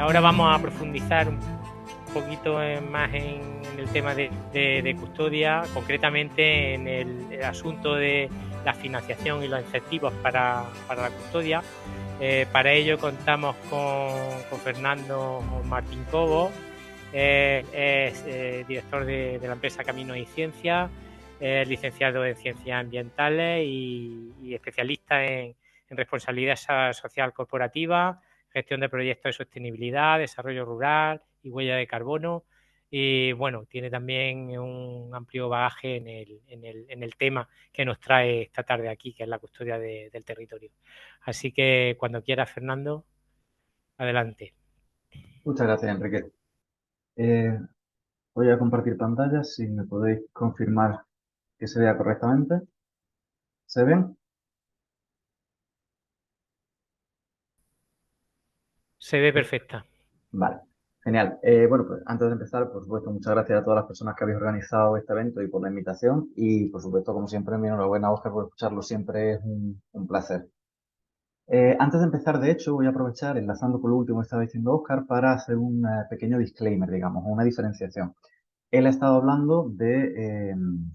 ahora vamos a profundizar un poquito más en el tema de custodia, concretamente en el asunto de la financiación y los incentivos para la custodia. Para ello contamos con Fernando Martín Cobo, es director de la empresa Caminos y Ciencias, licenciado en Ciencias Ambientales y especialista en responsabilidad social corporativa, gestión de proyectos de sostenibilidad, desarrollo rural y huella de carbono. Y bueno, tiene también un amplio bagaje en el tema que nos trae esta tarde aquí, que es la custodia del territorio. Así que cuando quieras, Fernando, adelante. Muchas gracias, Enrique. Eh, Voy a compartir pantalla si me podéis confirmar que se vea correctamente. ¿Se ven? Se ve perfecta. Vale, genial. Bueno, pues antes de empezar, por supuesto, muchas gracias a todas las personas que habéis organizado este evento y por la invitación. Y, por supuesto, como siempre, mi enhorabuena, Oscar, por escucharlo. Siempre es un placer. Antes de empezar, de hecho, voy a aprovechar, enlazando con lo último que estaba diciendo Oscar, para hacer un pequeño disclaimer, digamos, una diferenciación. Él ha estado hablando en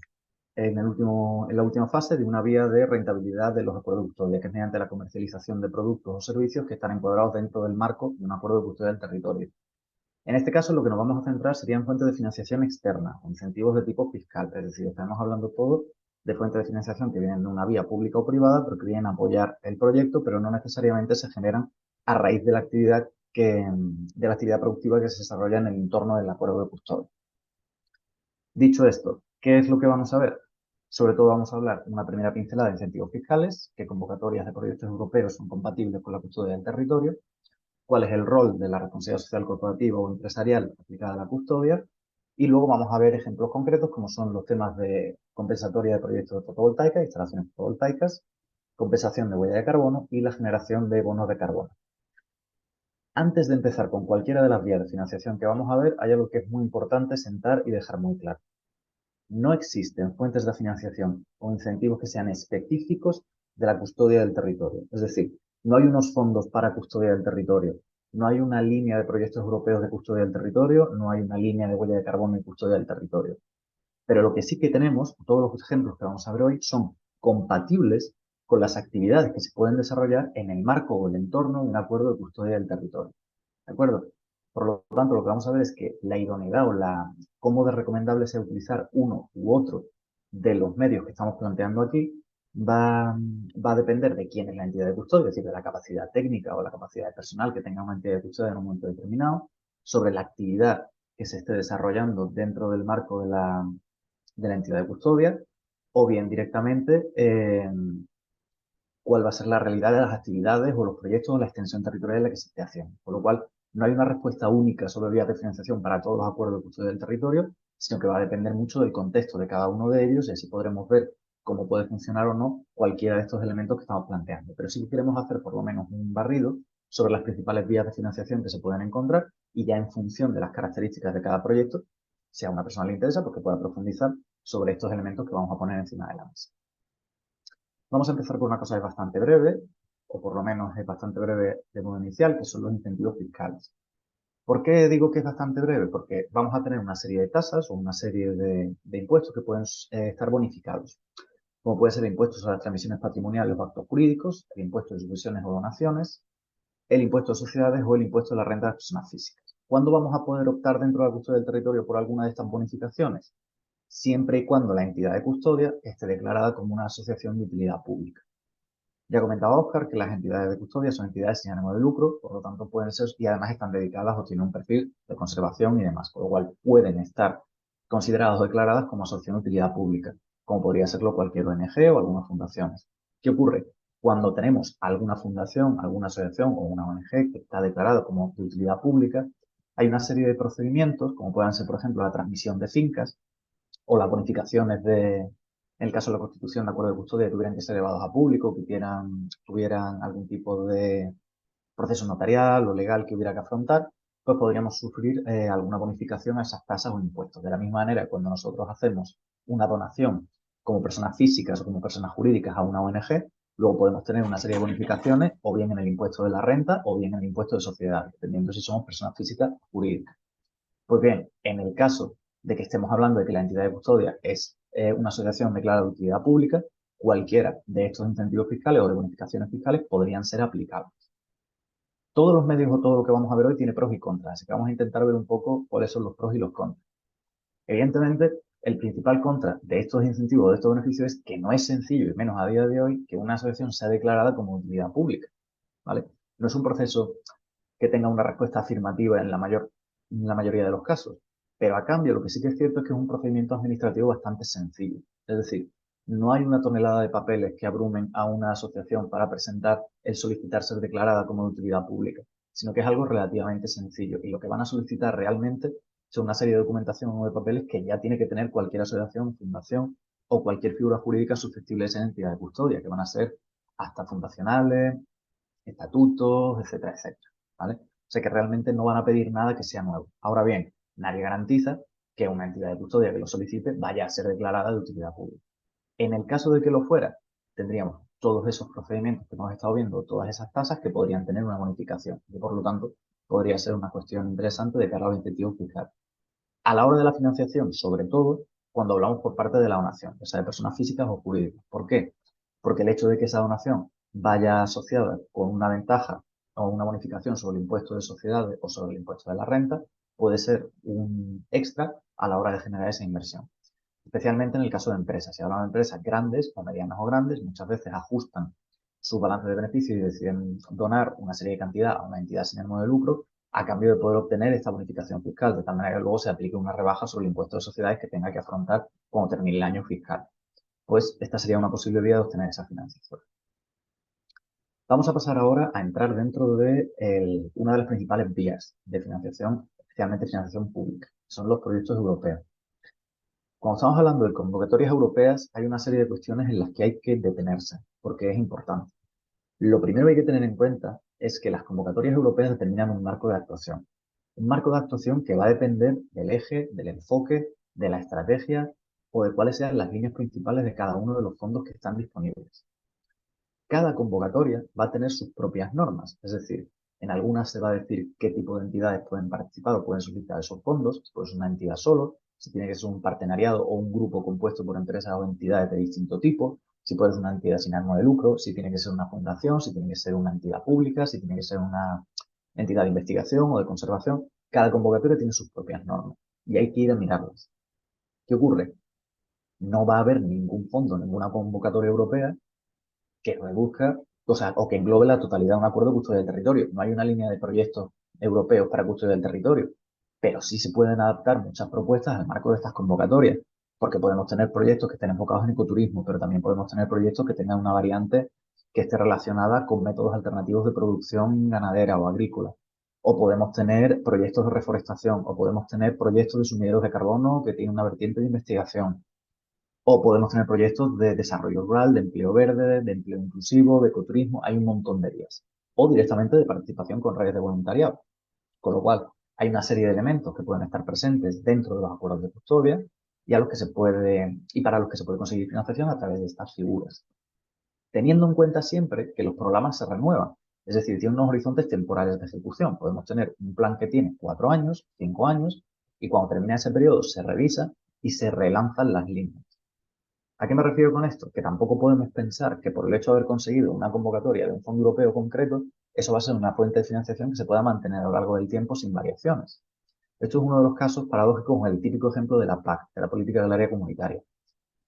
la última fase de una vía de rentabilidad de los acuerdos de custodia, que es mediante la comercialización de productos o servicios que están encuadrados dentro del marco de un acuerdo de custodia del territorio. En este caso, lo que nos vamos a centrar serían fuentes de financiación externas, o incentivos de tipo fiscal, es decir, estamos hablando todo de fuentes de financiación que vienen de una vía pública o privada, pero que vienen a apoyar el proyecto, pero no necesariamente se generan a raíz de de la actividad productiva que se desarrolla en el entorno del acuerdo de custodia. Dicho esto, ¿qué es lo que vamos a ver? Sobre todo vamos a hablar una primera pincelada de incentivos fiscales, qué convocatorias de proyectos europeos son compatibles con la custodia del territorio, cuál es el rol de la responsabilidad social corporativa o empresarial aplicada a la custodia, y luego vamos a ver ejemplos concretos como son los temas de compensatoria de proyectos de fotovoltaica, instalaciones fotovoltaicas, compensación de huella de carbono y la generación de bonos de carbono. Antes de empezar con cualquiera de las vías de financiación que vamos a ver, hay algo que es muy importante sentar y dejar muy claro. No existen fuentes de financiación o incentivos que sean específicos de la custodia del territorio. Es decir, no hay unos fondos para custodia del territorio, no hay una línea de proyectos europeos de custodia del territorio, no hay una línea de huella de carbono y custodia del territorio. Pero lo que sí que tenemos, todos los ejemplos que vamos a ver hoy, son compatibles con las actividades que se pueden desarrollar en el marco o el entorno de un acuerdo de custodia del territorio. ¿De acuerdo? Por lo tanto, lo que vamos a ver es que la idoneidad o cómo de recomendable sea utilizar uno u otro de los medios que estamos planteando aquí va a depender de quién es la entidad de custodia, es decir, de la capacidad técnica o la capacidad de personal que tenga una entidad de custodia en un momento determinado, sobre la actividad que se esté desarrollando dentro del marco de la entidad de custodia, o bien directamente cuál va a ser la realidad de las actividades o los proyectos o la extensión territorial en la que se esté haciendo. Por lo cual, no hay una respuesta única sobre vías de financiación para todos los acuerdos de custodia del territorio, sino que va a depender mucho del contexto de cada uno de ellos y así podremos ver cómo puede funcionar o no cualquiera de estos elementos que estamos planteando. Pero sí que queremos hacer por lo menos un barrido sobre las principales vías de financiación que se pueden encontrar y ya en función de las características de cada proyecto, si a una persona le interesa, porque pueda profundizar sobre estos elementos que vamos a poner encima de la mesa. Vamos a empezar con una cosa bastante breve, o por lo menos es bastante breve de modo inicial, que son los incentivos fiscales. ¿Por qué digo que es bastante breve? Porque vamos a tener una serie de tasas o una serie de impuestos que pueden estar bonificados, como puede ser el impuesto sobre las transmisiones patrimoniales o actos jurídicos, el impuesto de sucesiones o donaciones, el impuesto de sociedades o el impuesto de la renta de las personas físicas. ¿Cuándo vamos a poder optar dentro de la custodia del territorio por alguna de estas bonificaciones? Siempre y cuando la entidad de custodia esté declarada como una asociación de utilidad pública. Ya comentaba Oscar que las entidades de custodia son entidades sin ánimo de lucro, por lo tanto pueden ser y además están dedicadas o tienen un perfil de conservación y demás, con lo cual pueden estar consideradas o declaradas como asociación de utilidad pública, como podría serlo cualquier ONG o algunas fundaciones. ¿Qué ocurre? Cuando tenemos alguna fundación, alguna asociación o una ONG que está declarada como de utilidad pública, hay una serie de procedimientos, como puedan ser, por ejemplo, la transmisión de fincas, o las bonificaciones en el caso de la constitución de acuerdo de custodia, tuvieran que ser llevados a público, que tuvieran algún tipo de proceso notarial o legal que hubiera que afrontar, pues podríamos sufrir alguna bonificación a esas tasas o impuestos. De la misma manera, cuando nosotros hacemos una donación como personas físicas o como personas jurídicas a una ONG, Luego podemos tener una serie de bonificaciones, o bien en el impuesto de la renta, o bien en el impuesto de sociedad, dependiendo si somos personas físicas o jurídicas. Pues bien, en el caso de que estemos hablando de que la entidad de custodia es una asociación declarada de utilidad pública, cualquiera de estos incentivos fiscales o de bonificaciones fiscales podrían ser aplicables. Todos los medios o todo lo que vamos a ver hoy tiene pros y contras, así que vamos a intentar ver un poco cuáles son los pros y los contras. Evidentemente, el principal contra de estos incentivos, de estos beneficios, es que no es sencillo, y menos a día de hoy, que una asociación sea declarada como utilidad pública, ¿vale? No es un proceso que tenga una respuesta afirmativa en la mayoría de los casos. Pero a cambio, lo que sí que es cierto es que es un procedimiento administrativo bastante sencillo. Es decir, no hay una tonelada de papeles que abrumen a una asociación para presentar el solicitar ser declarada como de utilidad pública, sino que es algo relativamente sencillo. Y lo que van a solicitar realmente son una serie de documentación o de papeles que ya tiene que tener cualquier asociación, fundación o cualquier figura jurídica susceptible de ser entidad de custodia, que van a ser hasta fundacionales, estatutos, etcétera, etcétera, ¿vale? O sea que realmente no van a pedir nada que sea nuevo. Ahora bien, nadie garantiza que una entidad de custodia que lo solicite vaya a ser declarada de utilidad pública. En el caso de que lo fuera, tendríamos todos esos procedimientos que hemos estado viendo, todas esas tasas que podrían tener una bonificación y por lo tanto podría ser una cuestión interesante de cara a los incentivos fiscales. A la hora de la financiación, sobre todo cuando hablamos por parte de la donación, ya sea de personas físicas o jurídicas. ¿Por qué? Porque el hecho de que esa donación vaya asociada con una ventaja o una bonificación sobre el impuesto de sociedades o sobre el impuesto de la renta puede ser un extra a la hora de generar esa inversión. Especialmente en el caso de empresas. Si hablamos de empresas grandes o medianas o grandes, muchas veces ajustan su balance de beneficios y deciden donar una serie de cantidad a una entidad sin ánimo de lucro a cambio de poder obtener esta bonificación fiscal, de tal manera que luego se aplique una rebaja sobre el impuesto de sociedades que tenga que afrontar cuando termine el año fiscal. Pues esta sería una posible vía de obtener esa financiación. Vamos a pasar ahora a entrar dentro de una de las principales vías de financiación, especialmente financiación pública, que son los proyectos europeos. Cuando estamos hablando de convocatorias europeas, hay una serie de cuestiones en las que hay que detenerse, porque es importante. Lo primero que hay que tener en cuenta es que las convocatorias europeas determinan un marco de actuación. Un marco de actuación que va a depender del eje, del enfoque, de la estrategia o de cuáles sean las líneas principales de cada uno de los fondos que están disponibles. Cada convocatoria va a tener sus propias normas, es decir, en algunas se va a decir qué tipo de entidades pueden participar o pueden solicitar esos fondos, si puede ser una entidad solo, si tiene que ser un partenariado o un grupo compuesto por empresas o entidades de distinto tipo, si puede ser una entidad sin ánimo de lucro, si tiene que ser una fundación, si tiene que ser una entidad pública, si tiene que ser una entidad de investigación o de conservación. Cada convocatoria tiene sus propias normas y hay que ir a mirarlas. ¿Qué ocurre? No va a haber ningún fondo, ninguna convocatoria europea que reduzca, o sea, o que englobe la totalidad de un acuerdo de custodia del territorio. No hay una línea de proyectos europeos para custodia del territorio, pero sí se pueden adaptar muchas propuestas al marco de estas convocatorias, porque podemos tener proyectos que estén enfocados en ecoturismo, pero también podemos tener proyectos que tengan una variante que esté relacionada con métodos alternativos de producción ganadera o agrícola. O podemos tener proyectos de reforestación, o podemos tener proyectos de sumideros de carbono que tienen una vertiente de investigación. O podemos tener proyectos de desarrollo rural, de empleo verde, de empleo inclusivo, de ecoturismo, hay un montón de vías. O directamente de participación con redes de voluntariado. Con lo cual, hay una serie de elementos que pueden estar presentes dentro de los acuerdos de custodia y para los que se puede conseguir financiación a través de estas figuras. Teniendo en cuenta siempre que los programas se renuevan, es decir, tienen unos horizontes temporales de ejecución. Podemos tener un plan que tiene 4 años, 5 años, y cuando termina ese periodo se revisa y se relanzan las líneas. ¿A qué me refiero con esto? Que tampoco podemos pensar que por el hecho de haber conseguido una convocatoria de un fondo europeo concreto, eso va a ser una fuente de financiación que se pueda mantener a lo largo del tiempo sin variaciones. Esto es uno de los casos paradójicos con el típico ejemplo de la PAC, de la política del área comunitaria.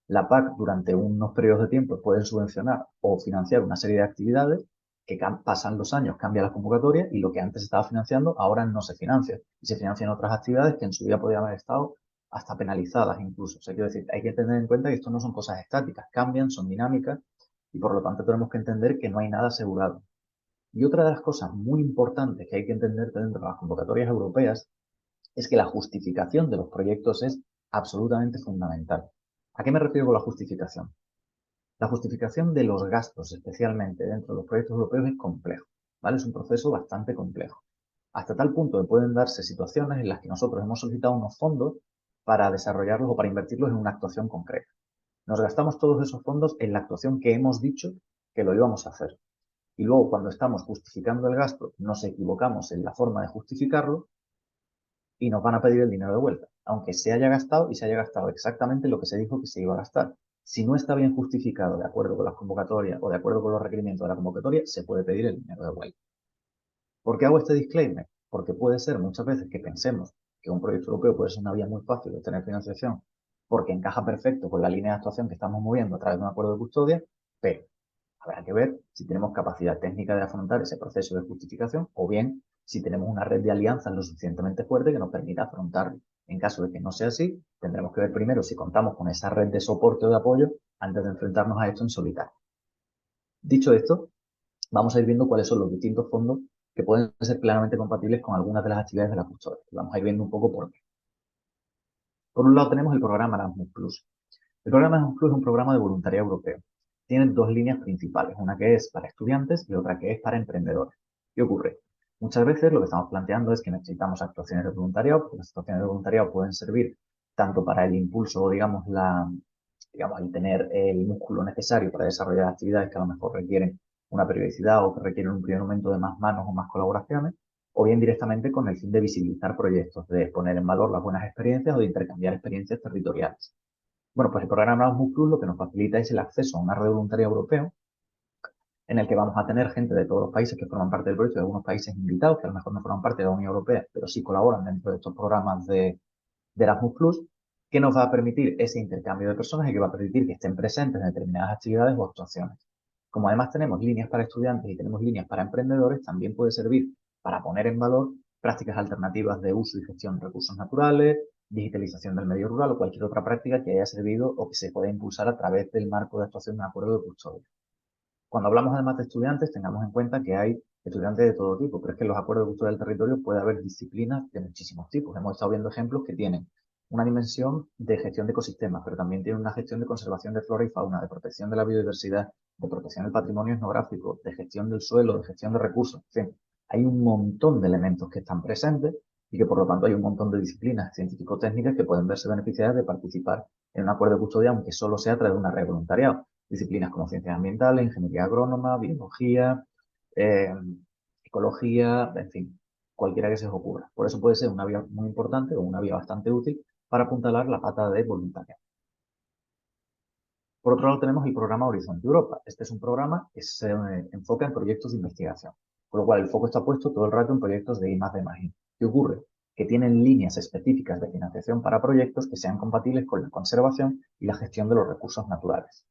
La PAC durante unos periodos de tiempo puede subvencionar o financiar una serie de actividades que pasan los años, cambia la convocatoria y lo que antes estaba financiando ahora no se financia. Y se financian otras actividades que en su día podrían haber estado hasta penalizadas incluso. O sea, quiero decir, hay que tener en cuenta que esto no son cosas estáticas, cambian, son dinámicas y por lo tanto tenemos que entender que no hay nada asegurado. Y otra de las cosas muy importantes que hay que entender dentro de las convocatorias europeas es que la justificación de los proyectos es absolutamente fundamental. ¿A qué me refiero con la justificación? La justificación de los gastos, especialmente dentro de los proyectos europeos, es complejo, ¿vale? Es un proceso bastante complejo. Hasta tal punto que pueden darse situaciones en las que nosotros hemos solicitado unos fondos para desarrollarlos o para invertirlos en una actuación concreta. Nos gastamos todos esos fondos en la actuación que hemos dicho que lo íbamos a hacer. Y luego, cuando estamos justificando el gasto, nos equivocamos en la forma de justificarlo y nos van a pedir el dinero de vuelta, aunque se haya gastado y se haya gastado exactamente lo que se dijo que se iba a gastar. Si no está bien justificado de acuerdo con las convocatorias o de acuerdo con los requerimientos de la convocatoria, se puede pedir el dinero de vuelta. ¿Por qué hago este disclaimer? Porque puede ser muchas veces que pensemos que un proyecto europeo puede ser una vía muy fácil de obtener financiación porque encaja perfecto con la línea de actuación que estamos moviendo a través de un acuerdo de custodia, pero habrá que ver si tenemos capacidad técnica de afrontar ese proceso de justificación o bien si tenemos una red de alianzas lo suficientemente fuerte que nos permita afrontarlo. En caso de que no sea así, tendremos que ver primero si contamos con esa red de soporte o de apoyo antes de enfrentarnos a esto en solitario. Dicho esto, vamos a ir viendo cuáles son los distintos fondos que pueden ser plenamente compatibles con algunas de las actividades de la custodia. Vamos a ir viendo un poco por qué. Por un lado tenemos el programa Erasmus Plus. El programa Erasmus Plus es un programa de voluntariado europeo. Tiene dos líneas principales, una que es para estudiantes y otra que es para emprendedores. ¿Qué ocurre? Muchas veces lo que estamos planteando es que necesitamos actuaciones de voluntariado, porque las actuaciones de voluntariado pueden servir tanto para el impulso o, digamos, el tener el músculo necesario para desarrollar actividades que a lo mejor requieren una periodicidad o que requieren un primer momento de más manos o más colaboraciones, o bien directamente con el fin de visibilizar proyectos, de poner en valor las buenas experiencias o de intercambiar experiencias territoriales. Bueno, pues el programa Erasmus Plus lo que nos facilita es el acceso a una red voluntaria europeo en el que vamos a tener gente de todos los países que forman parte del proyecto, de algunos países invitados que a lo mejor no forman parte de la Unión Europea, pero sí colaboran dentro de estos programas de Erasmus Plus, que nos va a permitir ese intercambio de personas y que va a permitir que estén presentes en determinadas actividades o actuaciones. Como además tenemos líneas para estudiantes y tenemos líneas para emprendedores, también puede servir para poner en valor prácticas alternativas de uso y gestión de recursos naturales, digitalización del medio rural o cualquier otra práctica que haya servido o que se pueda impulsar a través del marco de actuación de un acuerdo de custodia. Cuando hablamos además de estudiantes, tengamos en cuenta que hay estudiantes de todo tipo, pero es que en los acuerdos de custodia del territorio puede haber disciplinas de muchísimos tipos. Hemos estado viendo ejemplos que tienen una dimensión de gestión de ecosistemas, pero también tienen una gestión de conservación de flora y fauna, de protección de la biodiversidad, de protección del patrimonio etnográfico, de gestión del suelo, de gestión de recursos. En fin, hay un montón de elementos que están presentes y que por lo tanto hay un montón de disciplinas científico-técnicas que pueden verse beneficiadas de participar en un acuerdo de custodia, aunque solo sea a través de una red de voluntariado. Disciplinas como ciencias ambientales, ingeniería agrónoma, biología, eh, ecología, en fin, cualquiera que se os ocurra. Por eso puede ser una vía muy importante o una vía bastante útil para apuntalar la pata de voluntariado. Por otro lado, tenemos el programa Horizonte Europa. Este es un programa que se enfoca en proyectos de investigación, con lo cual el foco está puesto todo el rato en proyectos de I+D+I. ¿Qué ocurre? Que tienen líneas específicas de financiación para proyectos que sean compatibles con la conservación y la gestión de los recursos naturales.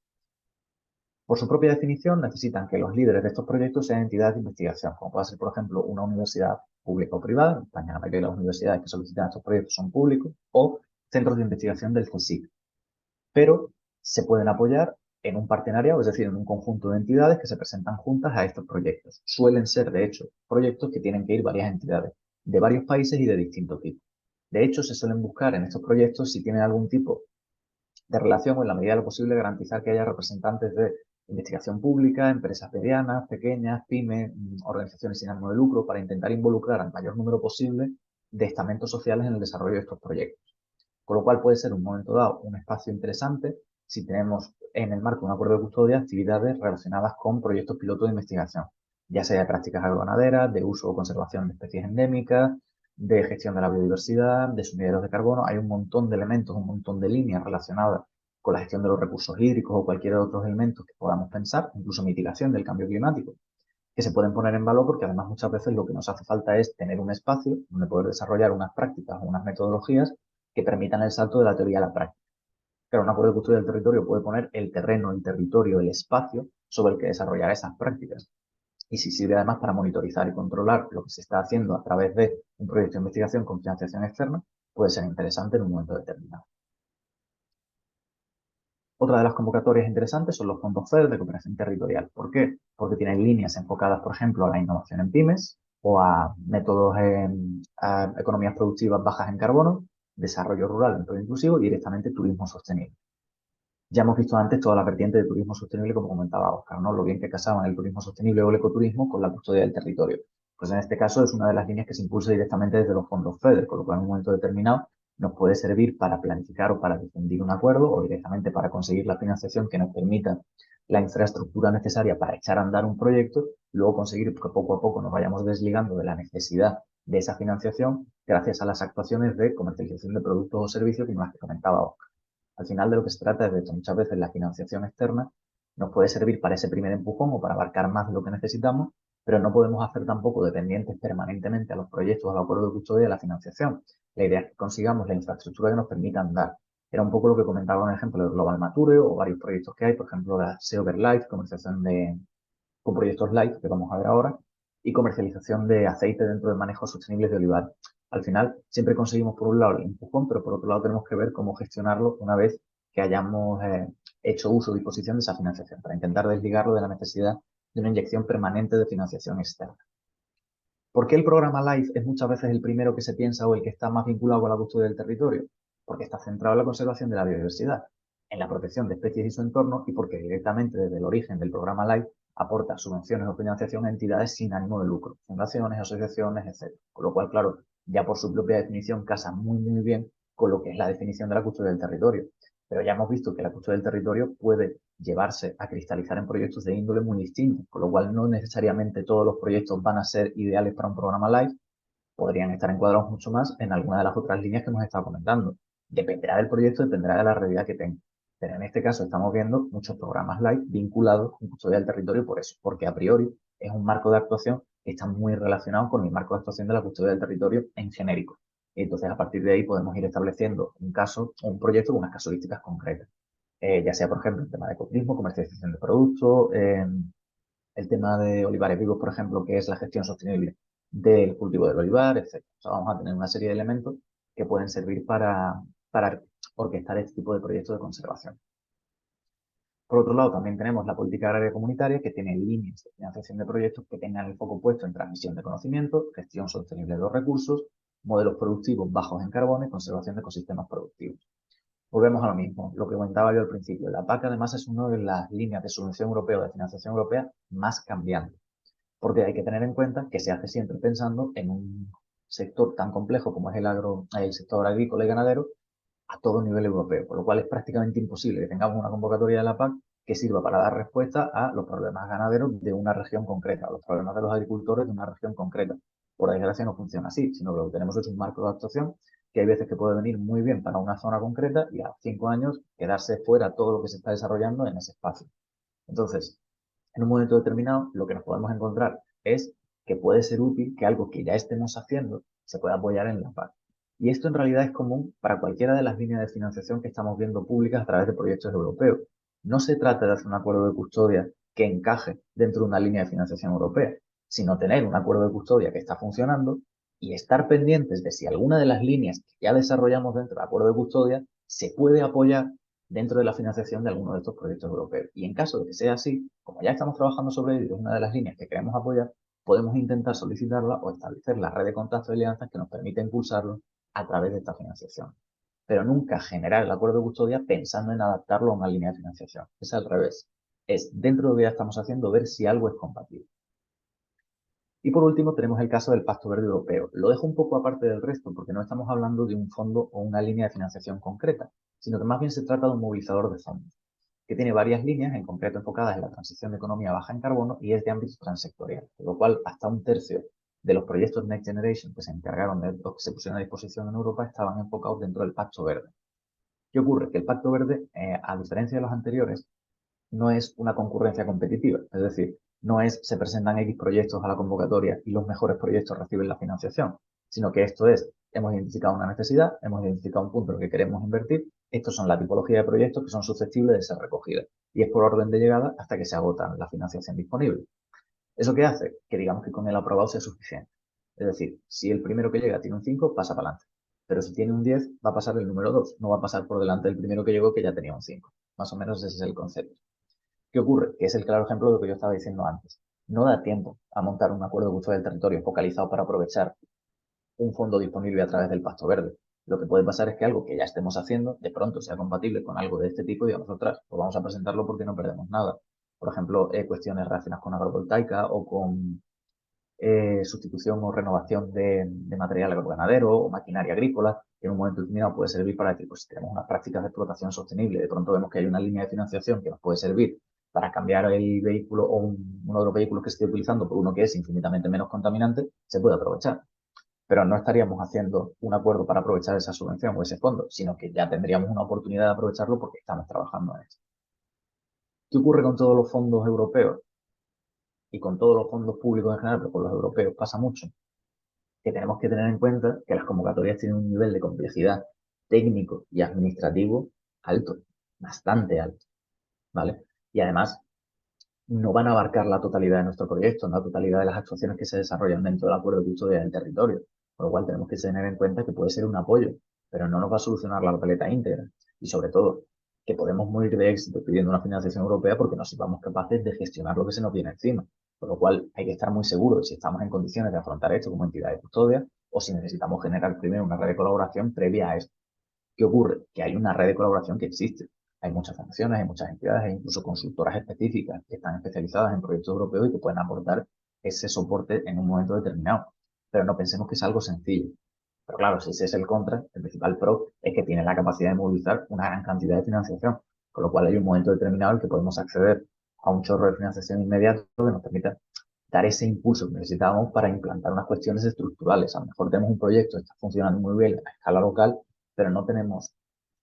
Por su propia definición, necesitan que los líderes de estos proyectos sean entidades de investigación, como puede ser, por ejemplo, una universidad pública o privada. En España, la mayoría de las universidades que solicitan estos proyectos son públicos, o centros de investigación del CSIC. Pero se pueden apoyar en un partenariado, es decir, en un conjunto de entidades que se presentan juntas a estos proyectos. Suelen ser, de hecho, proyectos que tienen que ir varias entidades de varios países y de distinto tipo. De hecho, se suelen buscar en estos proyectos si tienen algún tipo de relación o en la medida de lo posible garantizar que haya representantes de investigación pública, empresas medianas, pequeñas, pymes, organizaciones sin ánimo de lucro, para intentar involucrar al mayor número posible de estamentos sociales en el desarrollo de estos proyectos. Con lo cual puede ser un momento dado un espacio interesante si tenemos en el marco de un acuerdo de custodia actividades relacionadas con proyectos piloto de investigación, ya sea de prácticas agroganaderas, de uso o conservación de especies endémicas, de gestión de la biodiversidad, de sumideros de carbono. Hay un montón de elementos, un montón de líneas relacionadas con la gestión de los recursos hídricos o cualquier otros elementos que podamos pensar, incluso mitigación del cambio climático, que se pueden poner en valor porque además muchas veces lo que nos hace falta es tener un espacio donde poder desarrollar unas prácticas o unas metodologías que permitan el salto de la teoría a la práctica. Claro, un acuerdo de custodia del territorio puede poner el terreno, el territorio, el espacio sobre el que desarrollar esas prácticas. Y si sirve además para monitorizar y controlar lo que se está haciendo a través de un proyecto de investigación con financiación externa, puede ser interesante en un momento determinado. Otra de las convocatorias interesantes son los fondos FEDER de cooperación territorial. ¿Por qué? Porque tienen líneas enfocadas, por ejemplo, a la innovación en pymes o a métodos a economías productivas bajas en carbono, desarrollo rural, empleo inclusivo y directamente turismo sostenible. Ya hemos visto antes toda la vertiente de turismo sostenible, como comentaba Oscar, ¿no? Lo bien que casaban el turismo sostenible o el ecoturismo con la custodia del territorio. Pues en este caso es una de las líneas que se impulsa directamente desde los fondos FEDER, con lo cual en un momento determinado nos puede servir para planificar o para difundir un acuerdo o directamente para conseguir la financiación que nos permita la infraestructura necesaria para echar a andar un proyecto, luego conseguir que poco a poco nos vayamos desligando de la necesidad de esa financiación gracias a las actuaciones de comercialización de productos o servicios como las que comentaba Oscar. Al final de lo que se trata es de que muchas veces la financiación externa nos puede servir para ese primer empujón o para abarcar más de lo que necesitamos, pero no podemos hacer tampoco dependientes permanentemente a los proyectos o al acuerdo de custodia de la financiación. La idea es que consigamos la infraestructura que nos permita andar. Era un poco lo que comentaba un ejemplo de Global Mature o varios proyectos que hay, por ejemplo, la SEO Life, comercialización con proyectos Live, que vamos a ver ahora, y comercialización de aceite dentro de manejos sostenibles de olivar. Al final, siempre conseguimos por un lado el empujón, pero por otro lado tenemos que ver cómo gestionarlo una vez que hayamos hecho uso o disposición de esa financiación, para intentar desligarlo de la necesidad de una inyección permanente de financiación externa. ¿Por qué el programa LIFE es muchas veces el primero que se piensa o el que está más vinculado con la custodia del territorio? Porque está centrado en la conservación de la biodiversidad, en la protección de especies y su entorno, y porque directamente desde el origen del programa LIFE aporta subvenciones o financiación a entidades sin ánimo de lucro, fundaciones, asociaciones, etc. Con lo cual, claro, ya por su propia definición casa muy bien con lo que es la definición de la custodia del territorio. Pero ya hemos visto que la custodia del territorio puede llevarse a cristalizar en proyectos de índole muy distintos, con lo cual no necesariamente todos los proyectos van a ser ideales para un programa live, podrían estar encuadrados mucho más en alguna de las otras líneas que hemos estado comentando. Dependerá del proyecto, dependerá de la realidad que tenga. Pero en este caso estamos viendo muchos programas live vinculados con custodia del territorio por eso, porque a priori es un marco de actuación que está muy relacionado con el marco de actuación de la custodia del territorio en genérico. Y entonces, a partir de ahí podemos ir estableciendo un caso, un proyecto con unas casuísticas concretas. Ya sea, por ejemplo, el tema de ecotourismo, comercialización de productos, el tema de olivares vivos, por ejemplo, que es la gestión sostenible del cultivo del olivar, etc. O sea, vamos a tener una serie de elementos que pueden servir para orquestar este tipo de proyectos de conservación. Por otro lado, también tenemos la política agraria comunitaria, que tiene líneas de financiación de proyectos que tengan el foco puesto en transmisión de conocimiento, gestión sostenible de los recursos, modelos productivos bajos en carbono y conservación de ecosistemas productivos. Volvemos a lo mismo, lo que comentaba yo al principio. La PAC además es una de las líneas de subvención europea o de financiación europea más cambiantes, porque hay que tener en cuenta que se hace siempre pensando en un sector tan complejo como es el sector agrícola y ganadero a todo nivel europeo, por lo cual es prácticamente imposible que tengamos una convocatoria de la PAC que sirva para dar respuesta a los problemas ganaderos de una región concreta, a los problemas de los agricultores de una región concreta. Por desgracia no funciona así, sino que lo que tenemos es un marco de actuación que hay veces que puede venir muy bien para una zona concreta y a 5 años quedarse fuera todo lo que se está desarrollando en ese espacio. Entonces, en un momento determinado, lo que nos podemos encontrar es que puede ser útil que algo que ya estemos haciendo se pueda apoyar en la PAC. Y esto en realidad es común para cualquiera de las líneas de financiación que estamos viendo públicas a través de proyectos europeos. No se trata de hacer un acuerdo de custodia que encaje dentro de una línea de financiación europea, sino tener un acuerdo de custodia que está funcionando y estar pendientes de si alguna de las líneas que ya desarrollamos dentro del acuerdo de custodia se puede apoyar dentro de la financiación de alguno de estos proyectos europeos. Y en caso de que sea así, como ya estamos trabajando sobre ello, es una de las líneas que queremos apoyar, podemos intentar solicitarla o establecer la red de contactos y alianzas que nos permita impulsarlo a través de esta financiación. Pero nunca generar el acuerdo de custodia pensando en adaptarlo a una línea de financiación. Es al revés. Es dentro de lo que ya estamos haciendo ver si algo es compatible. Y por último tenemos el caso del Pacto Verde Europeo. Lo dejo un poco aparte del resto porque no estamos hablando de un fondo o una línea de financiación concreta, sino que más bien se trata de un movilizador de fondos, que tiene varias líneas, en concreto enfocadas en la transición de economía baja en carbono y es de ámbito transsectorial, por lo cual hasta un tercio de los proyectos Next Generation que se encargaron de o que se pusieron a disposición en Europa estaban enfocados dentro del Pacto Verde. ¿Qué ocurre? Que el Pacto Verde, a diferencia de los anteriores, no es una concurrencia competitiva. Es decir, no es se presentan X proyectos a la convocatoria y los mejores proyectos reciben la financiación, sino que esto es, hemos identificado una necesidad, hemos identificado un punto en el que queremos invertir, estos son la tipología de proyectos que son susceptibles de ser recogidos y es por orden de llegada hasta que se agota la financiación disponible. ¿Eso qué hace? Que digamos que con el aprobado sea suficiente. Es decir, si el primero que llega tiene un 5, pasa para adelante. Pero si tiene un 10, va a pasar el número 2, no va a pasar por delante del primero que llegó que ya tenía un 5. Más o menos ese es el concepto. ¿Qué ocurre? Que es el claro ejemplo de lo que yo estaba diciendo antes. No da tiempo a montar un acuerdo de uso del territorio focalizado para aprovechar un fondo disponible a través del Pacto Verde. Lo que puede pasar es que algo que ya estemos haciendo de pronto sea compatible con algo de este tipo y digamos, ostras, pues vamos a presentarlo porque no perdemos nada. Por ejemplo, cuestiones relacionadas con agrovoltaica o con sustitución o renovación de material agroganadero o maquinaria agrícola, que en un momento determinado puede servir para decir, pues si tenemos unas prácticas de explotación sostenible, de pronto vemos que hay una línea de financiación que nos puede servir para cambiar el vehículo o uno de los vehículos que se esté utilizando por uno que es infinitamente menos contaminante, se puede aprovechar. Pero no estaríamos haciendo un acuerdo para aprovechar esa subvención o ese fondo, sino que ya tendríamos una oportunidad de aprovecharlo porque estamos trabajando en eso. ¿Qué ocurre con todos los fondos europeos y con todos los fondos públicos en general, pero con los europeos pasa mucho? Que tenemos que tener en cuenta que las convocatorias tienen un nivel de complejidad técnico y administrativo alto, bastante alto, ¿vale? Y además no van a abarcar la totalidad de nuestro proyecto, la totalidad de las actuaciones que se desarrollan dentro del acuerdo de custodia del territorio, por lo cual tenemos que tener en cuenta que puede ser un apoyo, pero no nos va a solucionar la papeleta íntegra. Y sobre todo, que podemos morir de éxito pidiendo una financiación europea porque no sepamos capaces de gestionar lo que se nos viene encima. Por lo cual hay que estar muy seguros de si estamos en condiciones de afrontar esto como entidad de custodia o si necesitamos generar primero una red de colaboración previa a esto. ¿Qué ocurre? Que hay una red de colaboración que existe. Hay muchas fundaciones, hay muchas entidades, hay incluso consultoras específicas que están especializadas en proyectos europeos y que pueden aportar ese soporte en un momento determinado. Pero no pensemos que es algo sencillo. Pero claro, si ese es el contra, el principal pro es que tiene la capacidad de movilizar una gran cantidad de financiación, con lo cual hay un momento determinado en el que podemos acceder a un chorro de financiación inmediato que nos permita dar ese impulso que necesitábamos para implantar unas cuestiones estructurales. A lo mejor tenemos un proyecto que está funcionando muy bien a escala local, pero no tenemos,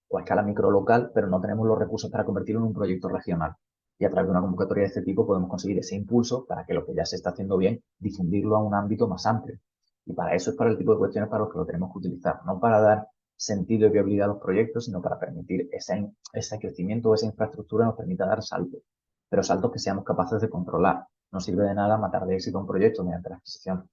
o a escala microlocal, pero no tenemos los recursos para convertirlo en un proyecto regional. Y a través de una convocatoria de este tipo podemos conseguir ese impulso para que lo que ya se está haciendo bien, difundirlo a un ámbito más amplio. Y para eso es para el tipo de cuestiones para los que lo tenemos que utilizar, no para dar sentido y viabilidad a los proyectos, sino para permitir ese crecimiento o esa infraestructura nos permita dar saltos, pero saltos que seamos capaces de controlar. No sirve de nada matar de éxito un proyecto mediante la adquisición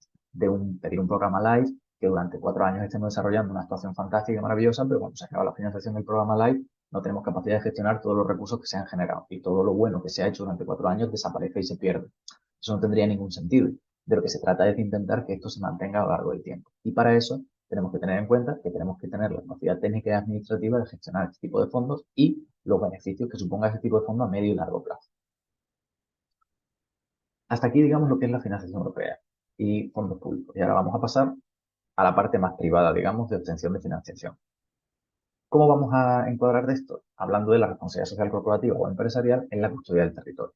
pedir un programa live que durante 4 años estemos desarrollando una actuación fantástica y maravillosa, pero cuando se acaba la financiación del programa live no tenemos capacidad de gestionar todos los recursos que se han generado y todo lo bueno que se ha hecho durante 4 años desaparece y se pierde. Eso no tendría ningún sentido. De lo que se trata es de intentar que esto se mantenga a lo largo del tiempo. Y para eso tenemos que tener en cuenta que tenemos que tener la capacidad técnica y administrativa de gestionar este tipo de fondos y los beneficios que suponga este tipo de fondos a medio y largo plazo. Hasta aquí, digamos, lo que es la financiación europea y fondos públicos. Y ahora vamos a pasar a la parte más privada, digamos, de obtención de financiación. ¿Cómo vamos a encuadrar de esto? Hablando de la responsabilidad social corporativa o empresarial en la custodia del territorio.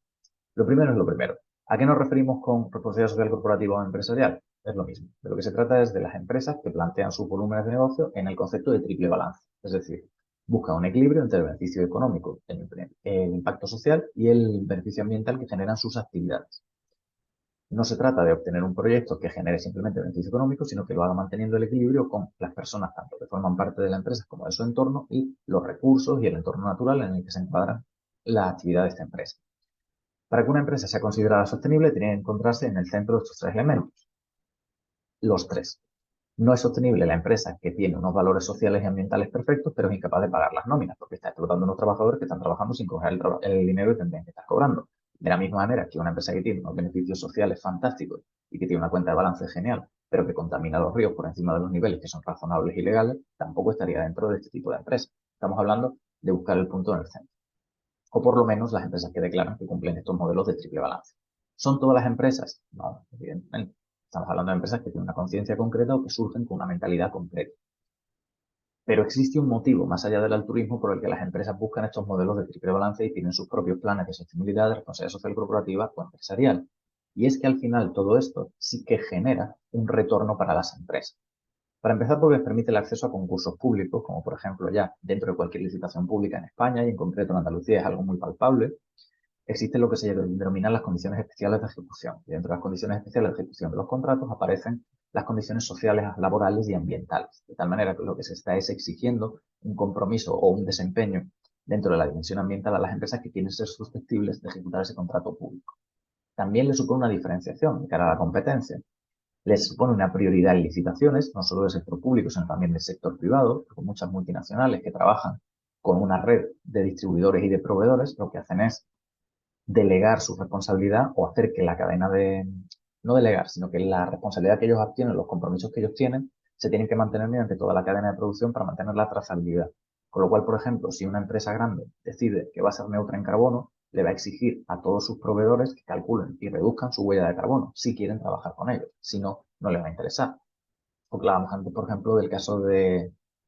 Lo primero es lo primero. ¿A qué nos referimos con responsabilidad social corporativa o empresarial? Es lo mismo. De lo que se trata es de las empresas que plantean sus volúmenes de negocio en el concepto de triple balance. Es decir, buscan un equilibrio entre el beneficio económico, el impacto social y el beneficio ambiental que generan sus actividades. No se trata de obtener un proyecto que genere simplemente beneficio económico, sino que lo haga manteniendo el equilibrio con las personas, tanto que forman parte de la empresa como de su entorno, y los recursos y el entorno natural en el que se encuadran la actividad de esta empresa. Para que una empresa sea considerada sostenible, tiene que encontrarse en el centro de estos tres elementos. Los tres. No es sostenible la empresa que tiene unos valores sociales y ambientales perfectos, pero es incapaz de pagar las nóminas, porque está explotando a unos trabajadores que están trabajando sin cobrar el dinero que tendrían que estar cobrando. De la misma manera que una empresa que tiene unos beneficios sociales fantásticos y que tiene una cuenta de balance genial, pero que contamina los ríos por encima de los niveles que son razonables y legales, tampoco estaría dentro de este tipo de empresa. Estamos hablando de buscar el punto en el centro. O por lo menos las empresas que declaran que cumplen estos modelos de triple balance. ¿Son todas las empresas? No, evidentemente. Estamos hablando de empresas que tienen una conciencia concreta o que surgen con una mentalidad concreta. Pero existe un motivo más allá del altruismo por el que las empresas buscan estos modelos de triple balance y tienen sus propios planes de sostenibilidad, de responsabilidad social corporativa o empresarial. Y es que al final todo esto sí que genera un retorno para las empresas. Para empezar, porque les permite el acceso a concursos públicos, como por ejemplo ya dentro de cualquier licitación pública en España y en concreto en Andalucía es algo muy palpable. Existen lo que se denominan las condiciones especiales de ejecución. Y dentro de las condiciones especiales de ejecución de los contratos aparecen las condiciones sociales, laborales y ambientales. De tal manera que lo que se está es exigiendo un compromiso o un desempeño dentro de la dimensión ambiental a las empresas que quieren ser susceptibles de ejecutar ese contrato público. También le supone una diferenciación de cara a la competencia. Les supone una prioridad en licitaciones, no solo del sector público, sino también del sector privado, con muchas multinacionales que trabajan con una red de distribuidores y de proveedores, lo que hacen es delegar su responsabilidad o hacer que la cadena no delegar, sino que la responsabilidad que ellos obtienen, los compromisos que ellos tienen, se tienen que mantener mediante toda la cadena de producción para mantener la trazabilidad. Con lo cual, por ejemplo, si una empresa grande decide que va a ser neutra en carbono, le va a exigir a todos sus proveedores que calculen y reduzcan su huella de carbono si quieren trabajar con ellos. Si no, no les va a interesar. Hablábamos antes, por ejemplo, del caso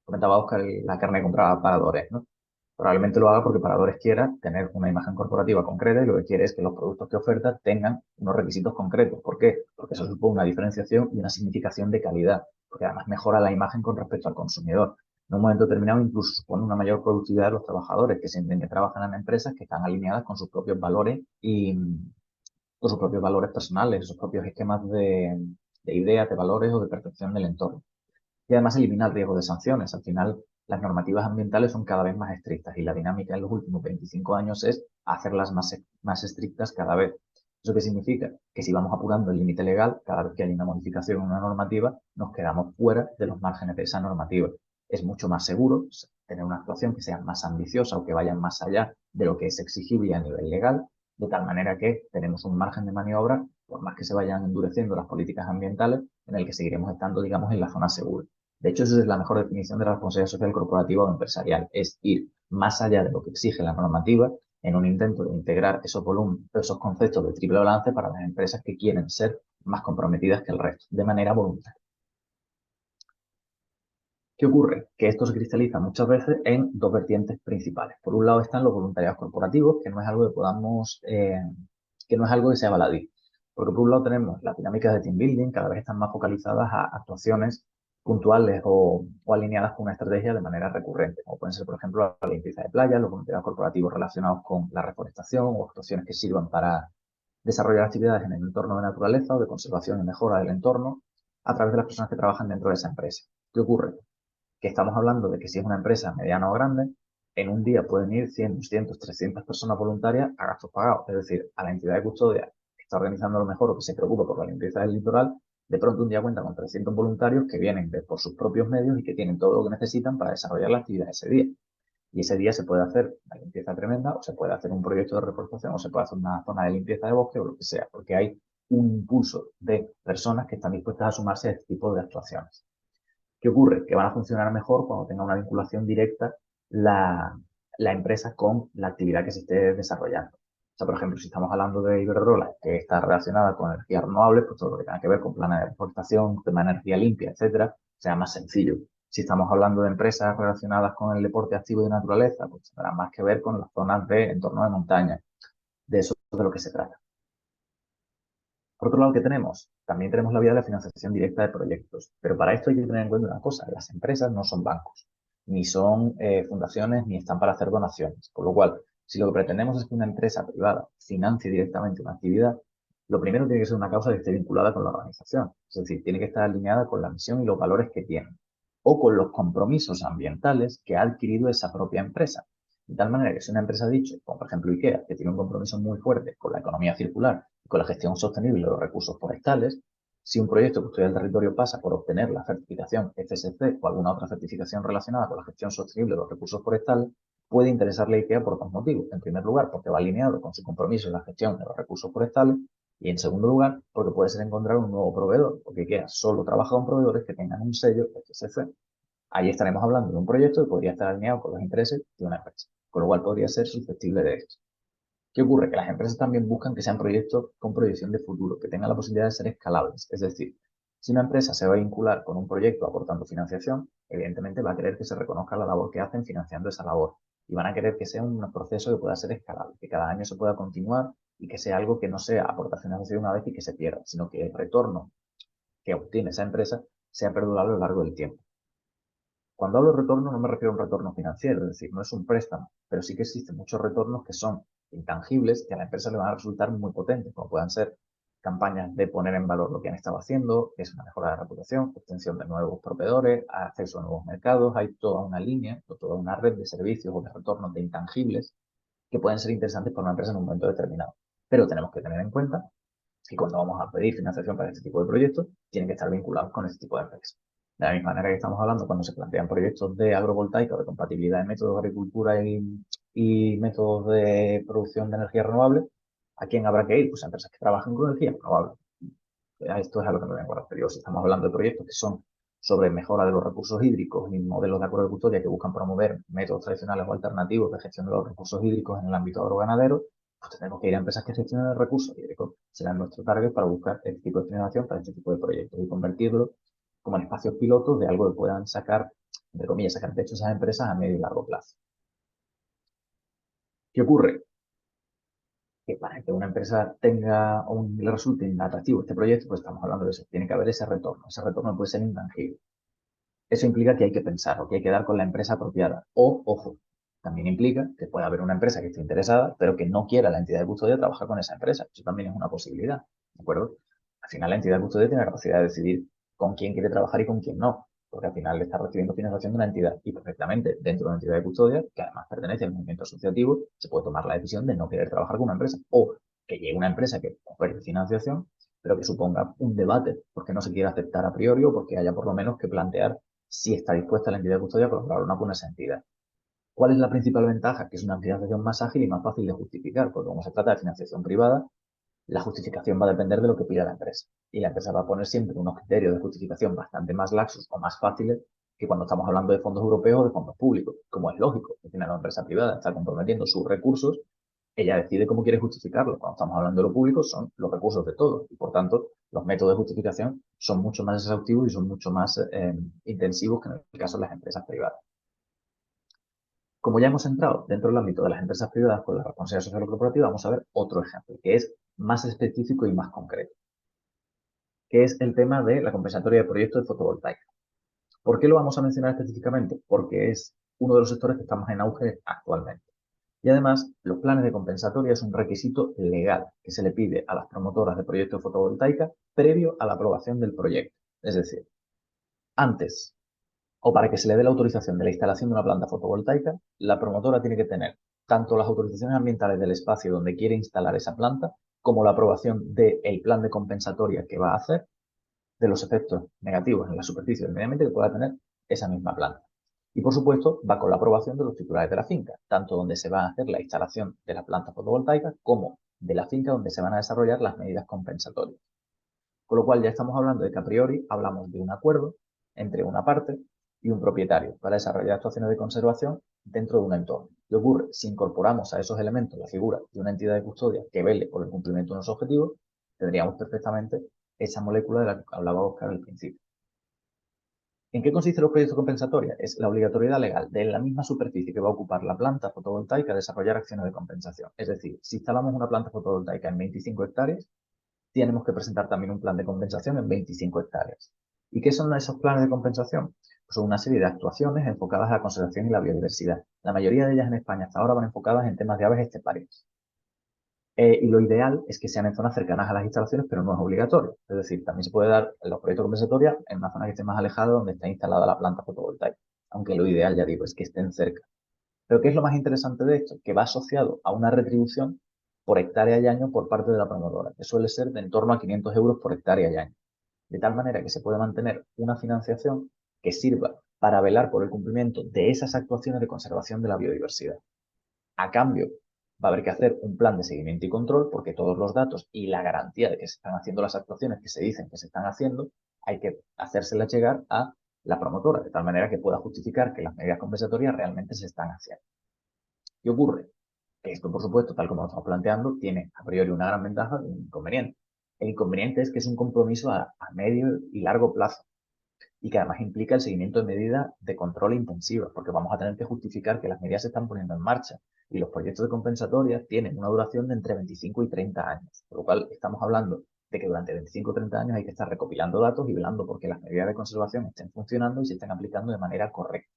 comentaba Oscar, la carne comprada para Dores, ¿no? Probablemente lo haga porque Paradores quiera tener una imagen corporativa concreta y lo que quiere es que los productos que oferta tengan unos requisitos concretos. ¿Por qué? Porque eso supone una diferenciación y una significación de calidad, porque además mejora la imagen con respecto al consumidor. En un momento determinado incluso supone una mayor productividad de los trabajadores que sienten que trabajan en empresas que están alineadas con sus propios valores y con sus propios valores personales, sus propios esquemas de ideas, de valores o de percepción del entorno. Y además elimina el riesgo de sanciones. Al final, las normativas ambientales son cada vez más estrictas y la dinámica en los últimos 25 años es hacerlas más estrictas cada vez. ¿Eso qué significa? Que si vamos apurando el límite legal, cada vez que hay una modificación en una normativa, nos quedamos fuera de los márgenes de esa normativa. Es mucho más seguro tener una actuación que sea más ambiciosa o que vaya más allá de lo que es exigible a nivel legal, de tal manera que tenemos un margen de maniobra, por más que se vayan endureciendo las políticas ambientales, en el que seguiremos estando, digamos, en la zona segura. De hecho, esa es la mejor definición de la responsabilidad social corporativa o empresarial, es ir más allá de lo que exige la normativa en un intento de integrar esos conceptos de triple balance para las empresas que quieren ser más comprometidas que el resto, de manera voluntaria. ¿Qué ocurre? Que esto se cristaliza muchas veces en dos vertientes principales. Por un lado están los voluntariados corporativos, que no es algo que no es algo que sea baladí. Porque por un lado tenemos las dinámicas de team building, cada vez están más focalizadas a actuaciones puntuales o alineadas con una estrategia de manera recurrente, como pueden ser, por ejemplo, la limpieza de playas, los voluntariados corporativos relacionados con la reforestación o actuaciones que sirvan para desarrollar actividades en el entorno de naturaleza o de conservación y mejora del entorno a través de las personas que trabajan dentro de esa empresa. ¿Qué ocurre? Que estamos hablando de que si es una empresa mediana o grande, en un día pueden ir 100, 200, 300 personas voluntarias a gastos pagados. Es decir, a la entidad de custodia que está organizando lo mejor o que se preocupa por la limpieza del litoral, de pronto un día cuenta con 300 voluntarios que vienen por sus propios medios y que tienen todo lo que necesitan para desarrollar la actividad ese día. Y ese día se puede hacer una limpieza tremenda, o se puede hacer un proyecto de reforestación, o se puede hacer una zona de limpieza de bosque, o lo que sea, porque hay un impulso de personas que están dispuestas a sumarse a este tipo de actuaciones. ¿Qué ocurre? Que van a funcionar mejor cuando tenga una vinculación directa la, la empresa con la actividad que se esté desarrollando. O sea, por ejemplo, si estamos hablando de Iberdrola, que está relacionada con energías renovables, pues todo lo que tenga que ver con planes de reforestación, tema de energía limpia, etcétera, sea más sencillo. Si estamos hablando de empresas relacionadas con el deporte activo y de naturaleza, pues tendrá más que ver con las zonas de entorno de montaña. De eso es de lo que se trata. Por otro lado, ¿qué tenemos? También tenemos la vía de la financiación directa de proyectos. Pero para esto hay que tener en cuenta una cosa, las empresas no son bancos, ni son fundaciones, ni están para hacer donaciones. Por lo cual, si lo que pretendemos es que una empresa privada financie directamente una actividad, lo primero tiene que ser una causa que esté vinculada con la organización. Es decir, tiene que estar alineada con la misión y los valores que tiene, o con los compromisos ambientales que ha adquirido esa propia empresa. De tal manera que si una empresa ha dicho, como por ejemplo IKEA, que tiene un compromiso muy fuerte con la economía circular y con la gestión sostenible de los recursos forestales, si un proyecto que Custodia del Territorio pasa por obtener la certificación FSC o alguna otra certificación relacionada con la gestión sostenible de los recursos forestales, puede interesarle a IKEA por dos motivos. En primer lugar, porque va alineado con su compromiso en la gestión de los recursos forestales, y en segundo lugar, porque puede ser encontrar un nuevo proveedor, porque IKEA solo trabaja con proveedores que tengan un sello FSC. Ahí estaremos hablando de un proyecto que podría estar alineado con los intereses de una empresa, con lo cual podría ser susceptible de esto. ¿Qué ocurre? Que las empresas también buscan que sean proyectos con proyección de futuro, que tengan la posibilidad de ser escalables. Es decir, si una empresa se va a vincular con un proyecto aportando financiación, evidentemente va a querer que se reconozca la labor que hacen financiando esa labor. Y van a querer que sea un proceso que pueda ser escalable, que cada año se pueda continuar y que sea algo que no sea aportaciones de una vez y que se pierda, sino que el retorno que obtiene esa empresa sea perdurable a lo largo del tiempo. Cuando hablo de retorno no me refiero a un retorno financiero, es decir, no es un préstamo, pero sí que existen muchos retornos que son intangibles que a la empresa le van a resultar muy potentes, como puedan ser campañas de poner en valor lo que han estado haciendo, que es una mejora de reputación, obtención de nuevos proveedores, acceso a nuevos mercados, hay toda una línea, o toda una red de servicios o de retornos de intangibles que pueden ser interesantes para una empresa en un momento determinado. Pero tenemos que tener en cuenta que cuando vamos a pedir financiación para este tipo de proyectos, tienen que estar vinculados con este tipo de empresas. De la misma manera que estamos hablando cuando se plantean proyectos de agrovoltaica o de compatibilidad de métodos de agricultura y métodos de producción de energía renovable, ¿a quién habrá que ir? Pues a empresas que trabajan con energía renovable. Esto es a lo que me vengo a referir. Si estamos hablando de proyectos que son sobre mejora de los recursos hídricos y modelos de acuerdo de custodia que buscan promover métodos tradicionales o alternativos de gestión de los recursos hídricos en el ámbito agroganadero, pues tenemos que ir a empresas que gestionen el recurso hídrico. Será nuestro target para buscar este tipo de financiación para este tipo de proyectos y convertirlo como en espacios pilotos de algo que puedan sacar, entre comillas, sacar de hecho esas empresas a medio y largo plazo. ¿Qué ocurre? Que para que una empresa tenga o le resulte atractivo este proyecto, pues estamos hablando de eso, tiene que haber ese retorno. Ese retorno puede ser intangible. Eso implica que hay que pensar o que hay que dar con la empresa apropiada. O, ojo, también implica que puede haber una empresa que esté interesada, pero que no quiera la entidad de custodia trabajar con esa empresa. Eso también es una posibilidad, ¿de acuerdo? Al final la entidad de custodia tiene la capacidad de decidir con quién quiere trabajar y con quién no, porque al final le está recibiendo financiación de una entidad y perfectamente dentro de una entidad de custodia, que además pertenece al movimiento asociativo, se puede tomar la decisión de no querer trabajar con una empresa o que llegue una empresa que ofrece financiación, pero que suponga un debate porque no se quiere aceptar a priori o porque haya por lo menos que plantear si está dispuesta la entidad de custodia a colaborar o no con esa entidad. ¿Cuál es la principal ventaja? Que es una financiación más ágil y más fácil de justificar, porque como se trata de financiación privada, la justificación va a depender de lo que pida la empresa. Y la empresa va a poner siempre unos criterios de justificación bastante más laxos o más fáciles que cuando estamos hablando de fondos europeos o de fondos públicos, como es lógico. Al final, la empresa privada está comprometiendo sus recursos, ella decide cómo quiere justificarlo. Cuando estamos hablando de lo público, son los recursos de todos. Y por tanto, los métodos de justificación son mucho más exhaustivos y son mucho más intensivos que en el caso de las empresas privadas. Como ya hemos entrado dentro del ámbito de las empresas privadas con la responsabilidad social corporativa, vamos a ver otro ejemplo, que es más específico y más concreto, que es el tema de la compensatoria de proyectos de fotovoltaica. ¿Por qué lo vamos a mencionar específicamente? Porque es uno de los sectores que está más en auge actualmente. Y además, los planes de compensatoria es un requisito legal que se le pide a las promotoras de proyectos de fotovoltaica previo a la aprobación del proyecto. Es decir, antes o para que se le dé la autorización de la instalación de una planta fotovoltaica, la promotora tiene que tener tanto las autorizaciones ambientales del espacio donde quiere instalar esa planta, como la aprobación del plan de compensatoria que va a hacer de los efectos negativos en la superficie del medio ambiente que pueda tener esa misma planta. Y por supuesto, va con la aprobación de los titulares de la finca, tanto donde se va a hacer la instalación de la planta fotovoltaica como de la finca donde se van a desarrollar las medidas compensatorias. Con lo cual ya estamos hablando de que a priori hablamos de un acuerdo entre una parte y un propietario para desarrollar actuaciones de conservación dentro de un entorno. ¿Qué ocurre? Si incorporamos a esos elementos la figura de una entidad de custodia que vele por el cumplimiento de unos objetivos, tendríamos perfectamente esa molécula de la que hablaba Oscar al principio. ¿En qué consiste los proyectos compensatorios? Es la obligatoriedad legal de la misma superficie que va a ocupar la planta fotovoltaica desarrollar acciones de compensación. Es decir, si instalamos una planta fotovoltaica en 25 hectáreas, tenemos que presentar también un plan de compensación en 25 hectáreas. ¿Y qué son esos planes de compensación? Pues son una serie de actuaciones enfocadas a la conservación y la biodiversidad. La mayoría de ellas en España hasta ahora van enfocadas en temas de aves esteparias. Y lo ideal es que sean en zonas cercanas a las instalaciones, pero no es obligatorio. Es decir, también se puede dar los proyectos compensatorios en una zona que esté más alejada donde está instalada la planta fotovoltaica. Aunque lo ideal, ya digo, es que estén cerca. Pero ¿qué es lo más interesante de esto? Que va asociado a una retribución por hectárea y año por parte de la promotora, que suele ser de en torno a 500 euros por hectárea y año. De tal manera que se puede mantener una financiación que sirva para velar por el cumplimiento de esas actuaciones de conservación de la biodiversidad. A cambio, va a haber que hacer un plan de seguimiento y control porque todos los datos y la garantía de que se están haciendo las actuaciones que se dicen que se están haciendo, hay que hacérselas llegar a la promotora, de tal manera que pueda justificar que las medidas compensatorias realmente se están haciendo. ¿Qué ocurre? Que esto, por supuesto, tal como lo estamos planteando, tiene a priori una gran ventaja y un inconveniente. El inconveniente es que es un compromiso a medio y largo plazo y que además implica el seguimiento de medidas de control intensivas, porque vamos a tener que justificar que las medidas se están poniendo en marcha y los proyectos de compensatoria tienen una duración de entre 25 y 30 años, por lo cual estamos hablando de que durante 25 o 30 años hay que estar recopilando datos y velando porque las medidas de conservación estén funcionando y se estén aplicando de manera correcta.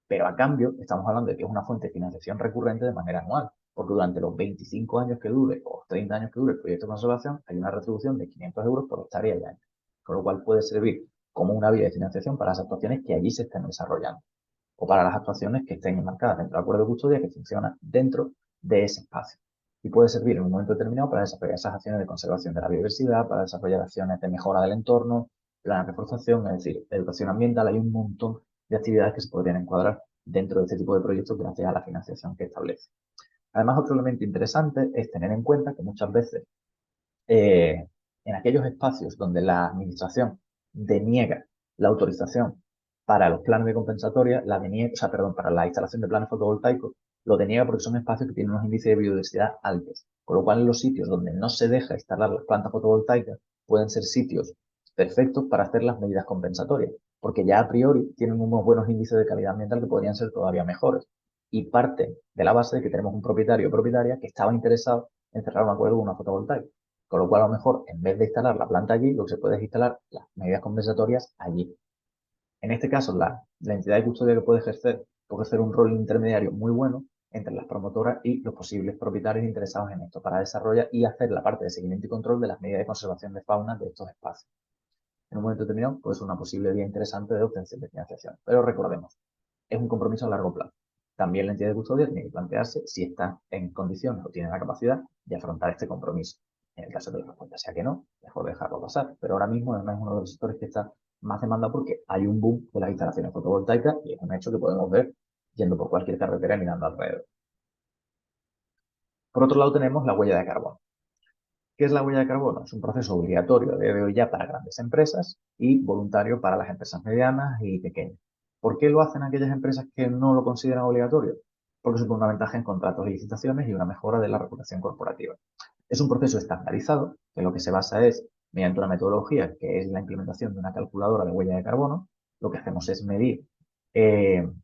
Pero a cambio, estamos hablando de que es una fuente de financiación recurrente de manera anual, porque durante los 25 años que dure o 30 años que dure el proyecto de conservación, hay una retribución de 500 euros por hectárea y año, con lo cual puede servir como una vía de financiación para las actuaciones que allí se estén desarrollando, o para las actuaciones que estén enmarcadas dentro del acuerdo de custodia que funciona dentro de ese espacio. Y puede servir en un momento determinado para desarrollar esas acciones de conservación de la biodiversidad, para desarrollar acciones de mejora del entorno, planes de reforestación, es decir, educación ambiental. Hay un montón de actividades que se podrían encuadrar dentro de este tipo de proyectos gracias a la financiación que establece. Además, otro elemento interesante es tener en cuenta que muchas veces en aquellos espacios donde la administración deniega la autorización para los planes de compensatoria, para la instalación de planes fotovoltaicos, lo deniega porque son espacios que tienen unos índices de biodiversidad altos. Con lo cual, en los sitios donde no se deja instalar las plantas fotovoltaicas, pueden ser sitios perfectos para hacer las medidas compensatorias, porque ya a priori tienen unos buenos índices de calidad ambiental que podrían ser todavía mejores. y parte de la base de que tenemos un propietario o propietaria que estaba interesado en cerrar un acuerdo con una fotovoltaica. Con lo cual, a lo mejor, en vez de instalar la planta allí, lo que se puede es instalar las medidas compensatorias allí. En este caso, la entidad de custodia que puede ejercer un rol intermediario muy bueno entre las promotoras y los posibles propietarios interesados en esto para desarrollar y hacer la parte de seguimiento y control de las medidas de conservación de fauna de estos espacios. En un momento determinado, pues es una posible vía interesante de obtención de financiación. Pero recordemos, es un compromiso a largo plazo. También la entidad de custodia tiene que plantearse si está en condiciones o tiene la capacidad de afrontar este compromiso. En el caso de que la respuesta sea que no, mejor dejarlo pasar. Pero ahora mismo además es uno de los sectores que está más demandado porque hay un boom de las instalaciones fotovoltaicas y es un hecho que podemos ver yendo por cualquier carretera y mirando alrededor. Por otro lado tenemos la huella de carbono. ¿Qué es la huella de carbono? Es un proceso obligatorio a día de hoy ya para grandes empresas y voluntario para las empresas medianas y pequeñas. ¿Por qué lo hacen aquellas empresas que no lo consideran obligatorio? Porque supone una ventaja en contratos y licitaciones y una mejora de la reputación corporativa. Es un proceso estandarizado, que lo que se basa es, mediante una metodología que es la implementación de una calculadora de huella de carbono, lo que hacemos es medir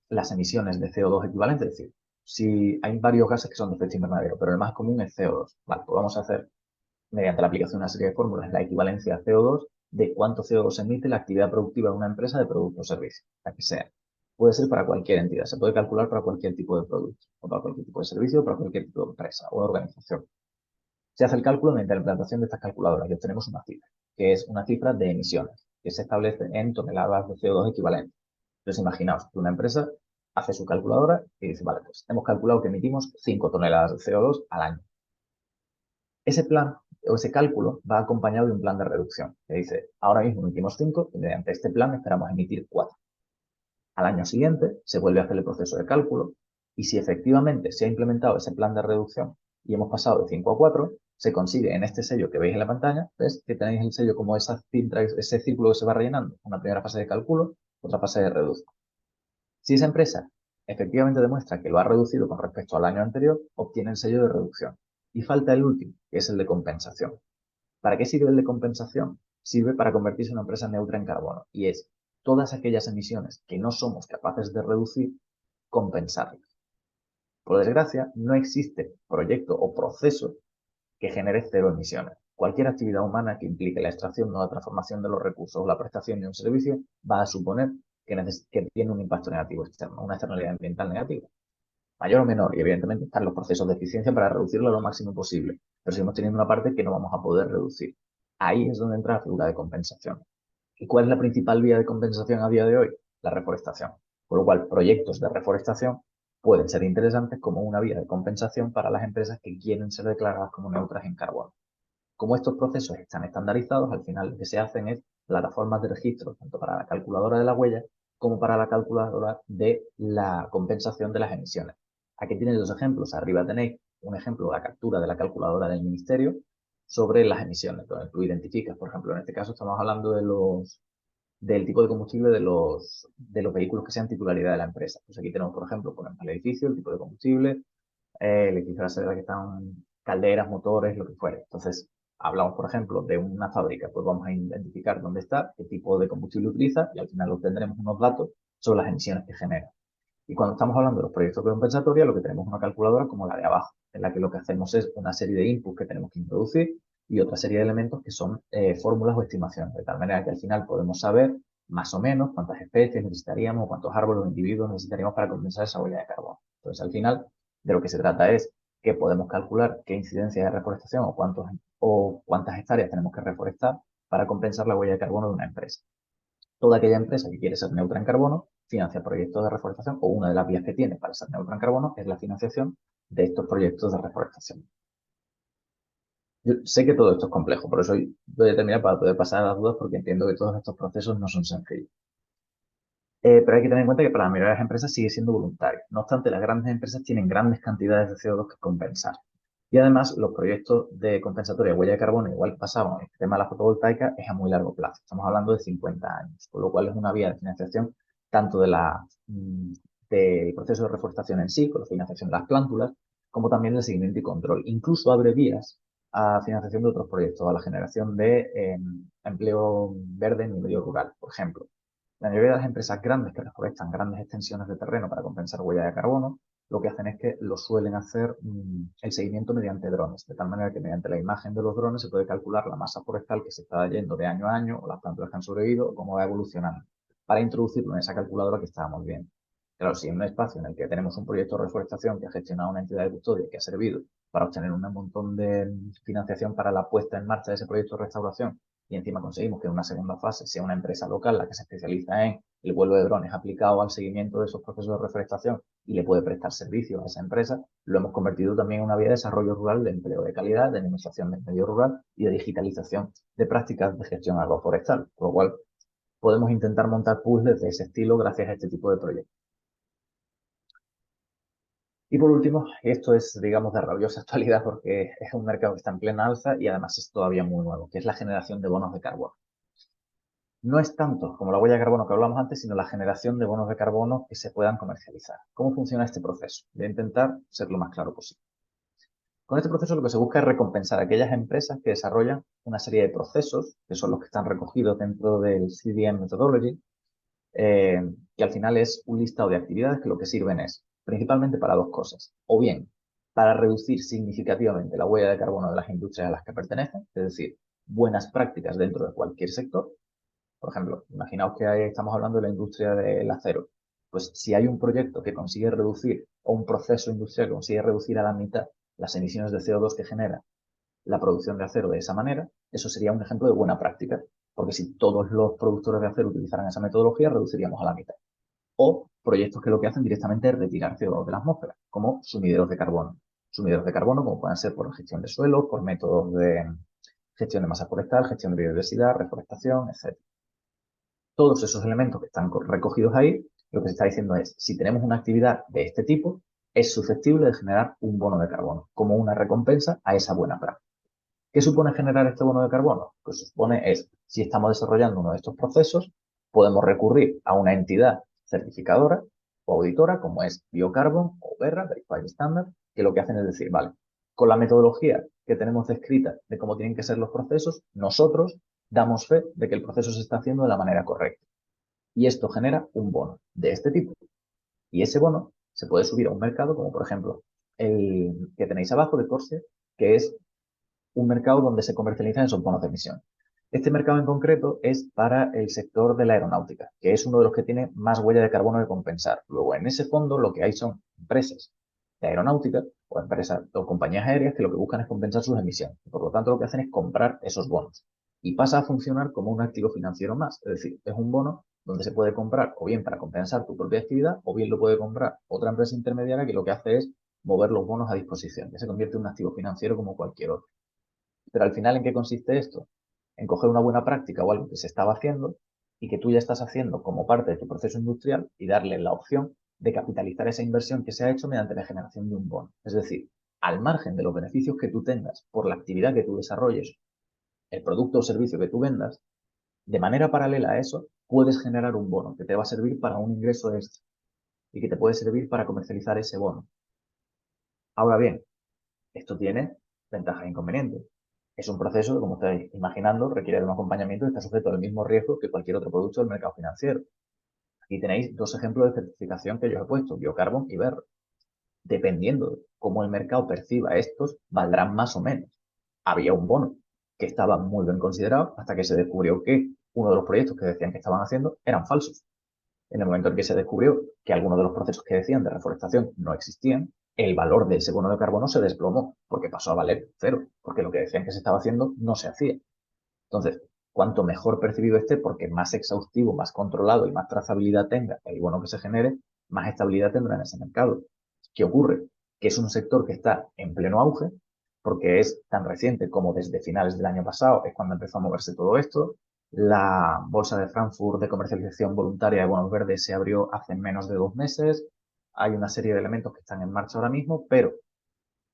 las emisiones de CO2 equivalentes, es decir, si hay varios gases que son de efecto invernadero, pero el más común es CO2. Vale, pues vamos a hacer mediante la aplicación de una serie de fórmulas, la equivalencia a CO2 de cuánto CO2 emite la actividad productiva de una empresa de producto o servicio, la que sea. Puede ser para cualquier entidad, se puede calcular para cualquier tipo de producto, o para cualquier tipo de servicio, o para cualquier tipo de empresa o organización. Se hace el cálculo mediante la implantación de estas calculadoras y obtenemos una cifra, que es una cifra de emisiones, que se establece en toneladas de CO2 equivalentes. Entonces, imaginaos que una empresa hace su calculadora y dice, vale, pues hemos calculado que emitimos 5 toneladas de CO2 al año. Ese plan o ese cálculo va acompañado de un plan de reducción que dice, ahora mismo emitimos 5 y mediante este plan esperamos emitir 4. Al año siguiente se vuelve a hacer el proceso de cálculo y si efectivamente se ha implementado ese plan de reducción y hemos pasado de 5 a 4, se consigue en este sello que veis en la pantalla, ¿ves? Que tenéis el sello como esa cinta, ese círculo que se va rellenando. Una primera fase de cálculo, otra fase de reducción. Si esa empresa efectivamente demuestra que lo ha reducido con respecto al año anterior, obtiene el sello de reducción. Y falta el último, que es el de compensación. ¿Para qué sirve el de compensación? Sirve para convertirse en una empresa neutra en carbono. Y es todas aquellas emisiones que no somos capaces de reducir, compensarlas. Por desgracia, no existe proyecto o proceso que genere cero emisiones. Cualquier actividad humana que implique la extracción o la transformación de los recursos o la prestación de un servicio va a suponer que tiene un impacto negativo externo, una externalidad ambiental negativa. Mayor o menor, y evidentemente están los procesos de eficiencia para reducirlo lo máximo posible, pero seguimos teniendo una parte que no vamos a poder reducir. Ahí es donde entra la figura de compensación. ¿Y cuál es la principal vía de compensación a día de hoy? La reforestación. Por lo cual, proyectos de reforestación pueden ser interesantes como una vía de compensación para las empresas que quieren ser declaradas como neutras en carbono. Como estos procesos están estandarizados, al final lo que se hacen es plataformas de registro, tanto para la calculadora de la huella como para la calculadora de la compensación de las emisiones. Aquí tenéis dos ejemplos. Arriba tenéis un ejemplo de la captura de la calculadora del ministerio sobre las emisiones, donde tú identificas, por ejemplo, en este caso estamos hablando del tipo de combustible de los vehículos que sean titularidad de la empresa. Pues aquí tenemos, por ejemplo, ponemos el edificio, el tipo de combustible, el edificio de la sede que están calderas, motores, lo que fuere. Entonces, hablamos, por ejemplo, de una fábrica, pues vamos a identificar dónde está, qué tipo de combustible utiliza y al final obtendremos unos datos sobre las emisiones que genera. Y cuando estamos hablando de los proyectos compensatorios, lo que tenemos es una calculadora como la de abajo, en la que lo que hacemos es una serie de inputs que tenemos que introducir y otra serie de elementos que son fórmulas o estimaciones, de tal manera que al final podemos saber más o menos cuántas especies necesitaríamos, cuántos árboles o individuos necesitaríamos para compensar esa huella de carbono. Entonces, al final, de lo que se trata es que podemos calcular qué incidencia de reforestación o cuántas hectáreas tenemos que reforestar para compensar la huella de carbono de una empresa. Toda aquella empresa que quiere ser neutra en carbono financia proyectos de reforestación o una de las vías que tiene para ser neutra en carbono es la financiación de estos proyectos de reforestación. Yo sé que todo esto es complejo, por eso voy a terminar para poder pasar a las dudas porque entiendo que todos estos procesos no son sencillos. Pero hay que tener en cuenta que para la mayoría de las empresas sigue siendo voluntario. No obstante, las grandes empresas tienen grandes cantidades de CO2 que compensar. Y además, los proyectos de compensatoria de huella de carbono, igual que pasaba en el tema de la fotovoltaica, es a muy largo plazo. Estamos hablando de 50 años, por lo cual es una vía de financiación tanto del proceso de reforestación en sí, con la financiación de las plántulas, como también del seguimiento y control. Incluso abre vías a financiación de otros proyectos, a la generación de empleo verde en el medio rural, por ejemplo. La mayoría de las empresas grandes que reforestan grandes extensiones de terreno para compensar huella de carbono lo que hacen es que lo suelen hacer el seguimiento mediante drones, de tal manera que mediante la imagen de los drones se puede calcular la masa forestal que se está yendo de año a año, o las plantas que han sobrevivido, o cómo va evolucionando, para introducirlo en esa calculadora que estábamos viendo. Claro, si en un espacio en el que tenemos un proyecto de reforestación que ha gestionado una entidad de custodia que ha servido para obtener un montón de financiación para la puesta en marcha de ese proyecto de restauración, y encima conseguimos que en una segunda fase sea una empresa local la que se especializa en el vuelo de drones aplicado al seguimiento de esos procesos de reforestación y le puede prestar servicio a esa empresa, lo hemos convertido también en una vía de desarrollo rural, de empleo de calidad, de dinamización del medio rural y de digitalización de prácticas de gestión agroforestal, por lo cual podemos intentar montar puzzles de ese estilo gracias a este tipo de proyectos. Y por último, esto es, digamos, de rabiosa actualidad porque es un mercado que está en plena alza y además es todavía muy nuevo, que es la generación de bonos de carbono. No es tanto como la huella de carbono que hablamos antes, sino la generación de bonos de carbono que se puedan comercializar. ¿Cómo funciona este proceso? Voy a intentar ser lo más claro posible. Con este proceso lo que se busca es recompensar a aquellas empresas que desarrollan una serie de procesos, que son los que están recogidos dentro del CDM Methodology, que al final es un listado de actividades que lo que sirven es principalmente para dos cosas. O bien, para reducir significativamente la huella de carbono de las industrias a las que pertenecen, es decir, buenas prácticas dentro de cualquier sector. Por ejemplo, imaginaos que ahí estamos hablando de la industria del acero. Pues si hay un proyecto que consigue reducir, o un proceso industrial que consigue reducir a la mitad las emisiones de CO2 que genera la producción de acero de esa manera, eso sería un ejemplo de buena práctica, porque si todos los productores de acero utilizaran esa metodología, reduciríamos a la mitad. O proyectos que lo que hacen directamente es retirar CO2 de la atmósfera, como sumideros de carbono. Sumideros de carbono como pueden ser por gestión de suelos, por métodos de gestión de masa forestal, gestión de biodiversidad, reforestación, etc. Todos esos elementos que están recogidos ahí, lo que se está diciendo es, si tenemos una actividad de este tipo, es susceptible de generar un bono de carbono, como una recompensa a esa buena práctica. ¿Qué supone generar este bono de carbono? Pues supone es, si estamos desarrollando uno de estos procesos, podemos recurrir a una entidad certificadora o auditora, como es Biocarbon o Verra, Verified Standard, que lo que hacen es decir, vale, con la metodología que tenemos descrita de cómo tienen que ser los procesos, nosotros damos fe de que el proceso se está haciendo de la manera correcta. Y esto genera un bono de este tipo. Y ese bono se puede subir a un mercado, como por ejemplo el que tenéis abajo de Corsair, que es un mercado donde se comercializan esos bonos de emisión. Este mercado en concreto es para el sector de la aeronáutica, que es uno de los que tiene más huella de carbono que compensar. Luego, en ese fondo, lo que hay son empresas de aeronáutica o empresas o compañías aéreas que lo que buscan es compensar sus emisiones. Por lo tanto, lo que hacen es comprar esos bonos. Y pasa a funcionar como un activo financiero más. Es decir, es un bono donde se puede comprar o bien para compensar tu propia actividad o bien lo puede comprar otra empresa intermediaria que lo que hace es mover los bonos a disposición, que se convierte en un activo financiero como cualquier otro. Pero al final, ¿en qué consiste esto? En coger una buena práctica o algo que se estaba haciendo y que tú ya estás haciendo como parte de tu proceso industrial y darle la opción de capitalizar esa inversión que se ha hecho mediante la generación de un bono. Es decir, al margen de los beneficios que tú tengas por la actividad que tú desarrolles, el producto o servicio que tú vendas, de manera paralela a eso, puedes generar un bono que te va a servir para un ingreso extra y que te puede servir para comercializar ese bono. Ahora bien, esto tiene ventajas e inconvenientes. Es un proceso que, como estáis imaginando, requiere de un acompañamiento y está sujeto al mismo riesgo que cualquier otro producto del mercado financiero. Aquí tenéis dos ejemplos de certificación que yo os he puesto, Biocarbon y Verra. Dependiendo de cómo el mercado perciba estos, valdrán más o menos. Había un bono que estaba muy bien considerado hasta que se descubrió que uno de los proyectos que decían que estaban haciendo eran falsos. En el momento en que se descubrió que algunos de los procesos que decían de reforestación no existían, el valor de ese bono de carbono se desplomó porque pasó a valer cero, porque lo que decían que se estaba haciendo no se hacía. Entonces, cuanto mejor percibido esté, porque más exhaustivo, más controlado y más trazabilidad tenga el bono que se genere, más estabilidad tendrá en ese mercado. ¿Qué ocurre? Que es un sector que está en pleno auge, porque es tan reciente como desde finales del año pasado, es cuando empezó a moverse todo esto. La bolsa de Frankfurt de comercialización voluntaria de bonos verdes se abrió hace menos de 2 meses. Hay una serie de elementos que están en marcha ahora mismo, pero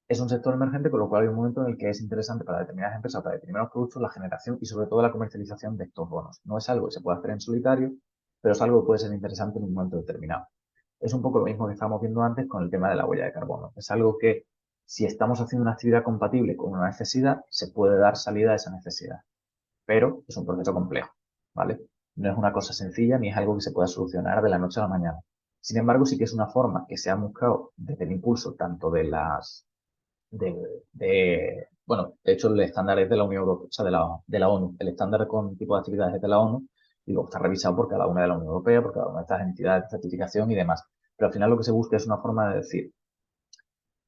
es un sector emergente, con lo cual hay un momento en el que es interesante para determinadas empresas, para determinados productos, la generación y sobre todo la comercialización de estos bonos. No es algo que se pueda hacer en solitario, pero es algo que puede ser interesante en un momento determinado. Es un poco lo mismo que estábamos viendo antes con el tema de la huella de carbono. Es algo que, si estamos haciendo una actividad compatible con una necesidad, se puede dar salida a esa necesidad. Pero es un proceso complejo, ¿vale? No es una cosa sencilla ni es algo que se pueda solucionar de la noche a la mañana. Sin embargo, sí que es una forma que se ha buscado desde el impulso tanto de bueno, de hecho el estándar es de la Unión Europea, o sea, de la ONU. El estándar con tipo de actividades es de la ONU y luego está revisado por cada una de la Unión Europea, por cada una de estas entidades de certificación y demás. Pero al final lo que se busca es una forma de decir,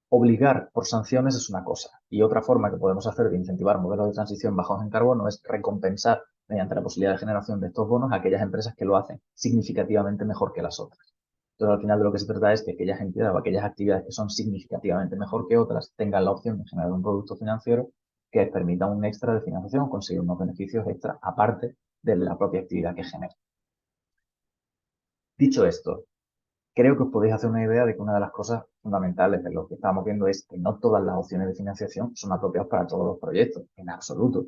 obligar por sanciones es una cosa y otra forma que podemos hacer de incentivar modelos de transición bajos en carbono es recompensar mediante la posibilidad de generación de estos bonos a aquellas empresas que lo hacen significativamente mejor que las otras. Entonces, al final de lo que se trata es que aquellas entidades o aquellas actividades que son significativamente mejor que otras tengan la opción de generar un producto financiero que les permita un extra de financiación o conseguir unos beneficios extra aparte de la propia actividad que genera. Dicho esto, creo que os podéis hacer una idea de que una de las cosas fundamentales de lo que estamos viendo es que no todas las opciones de financiación son apropiadas para todos los proyectos, en absoluto.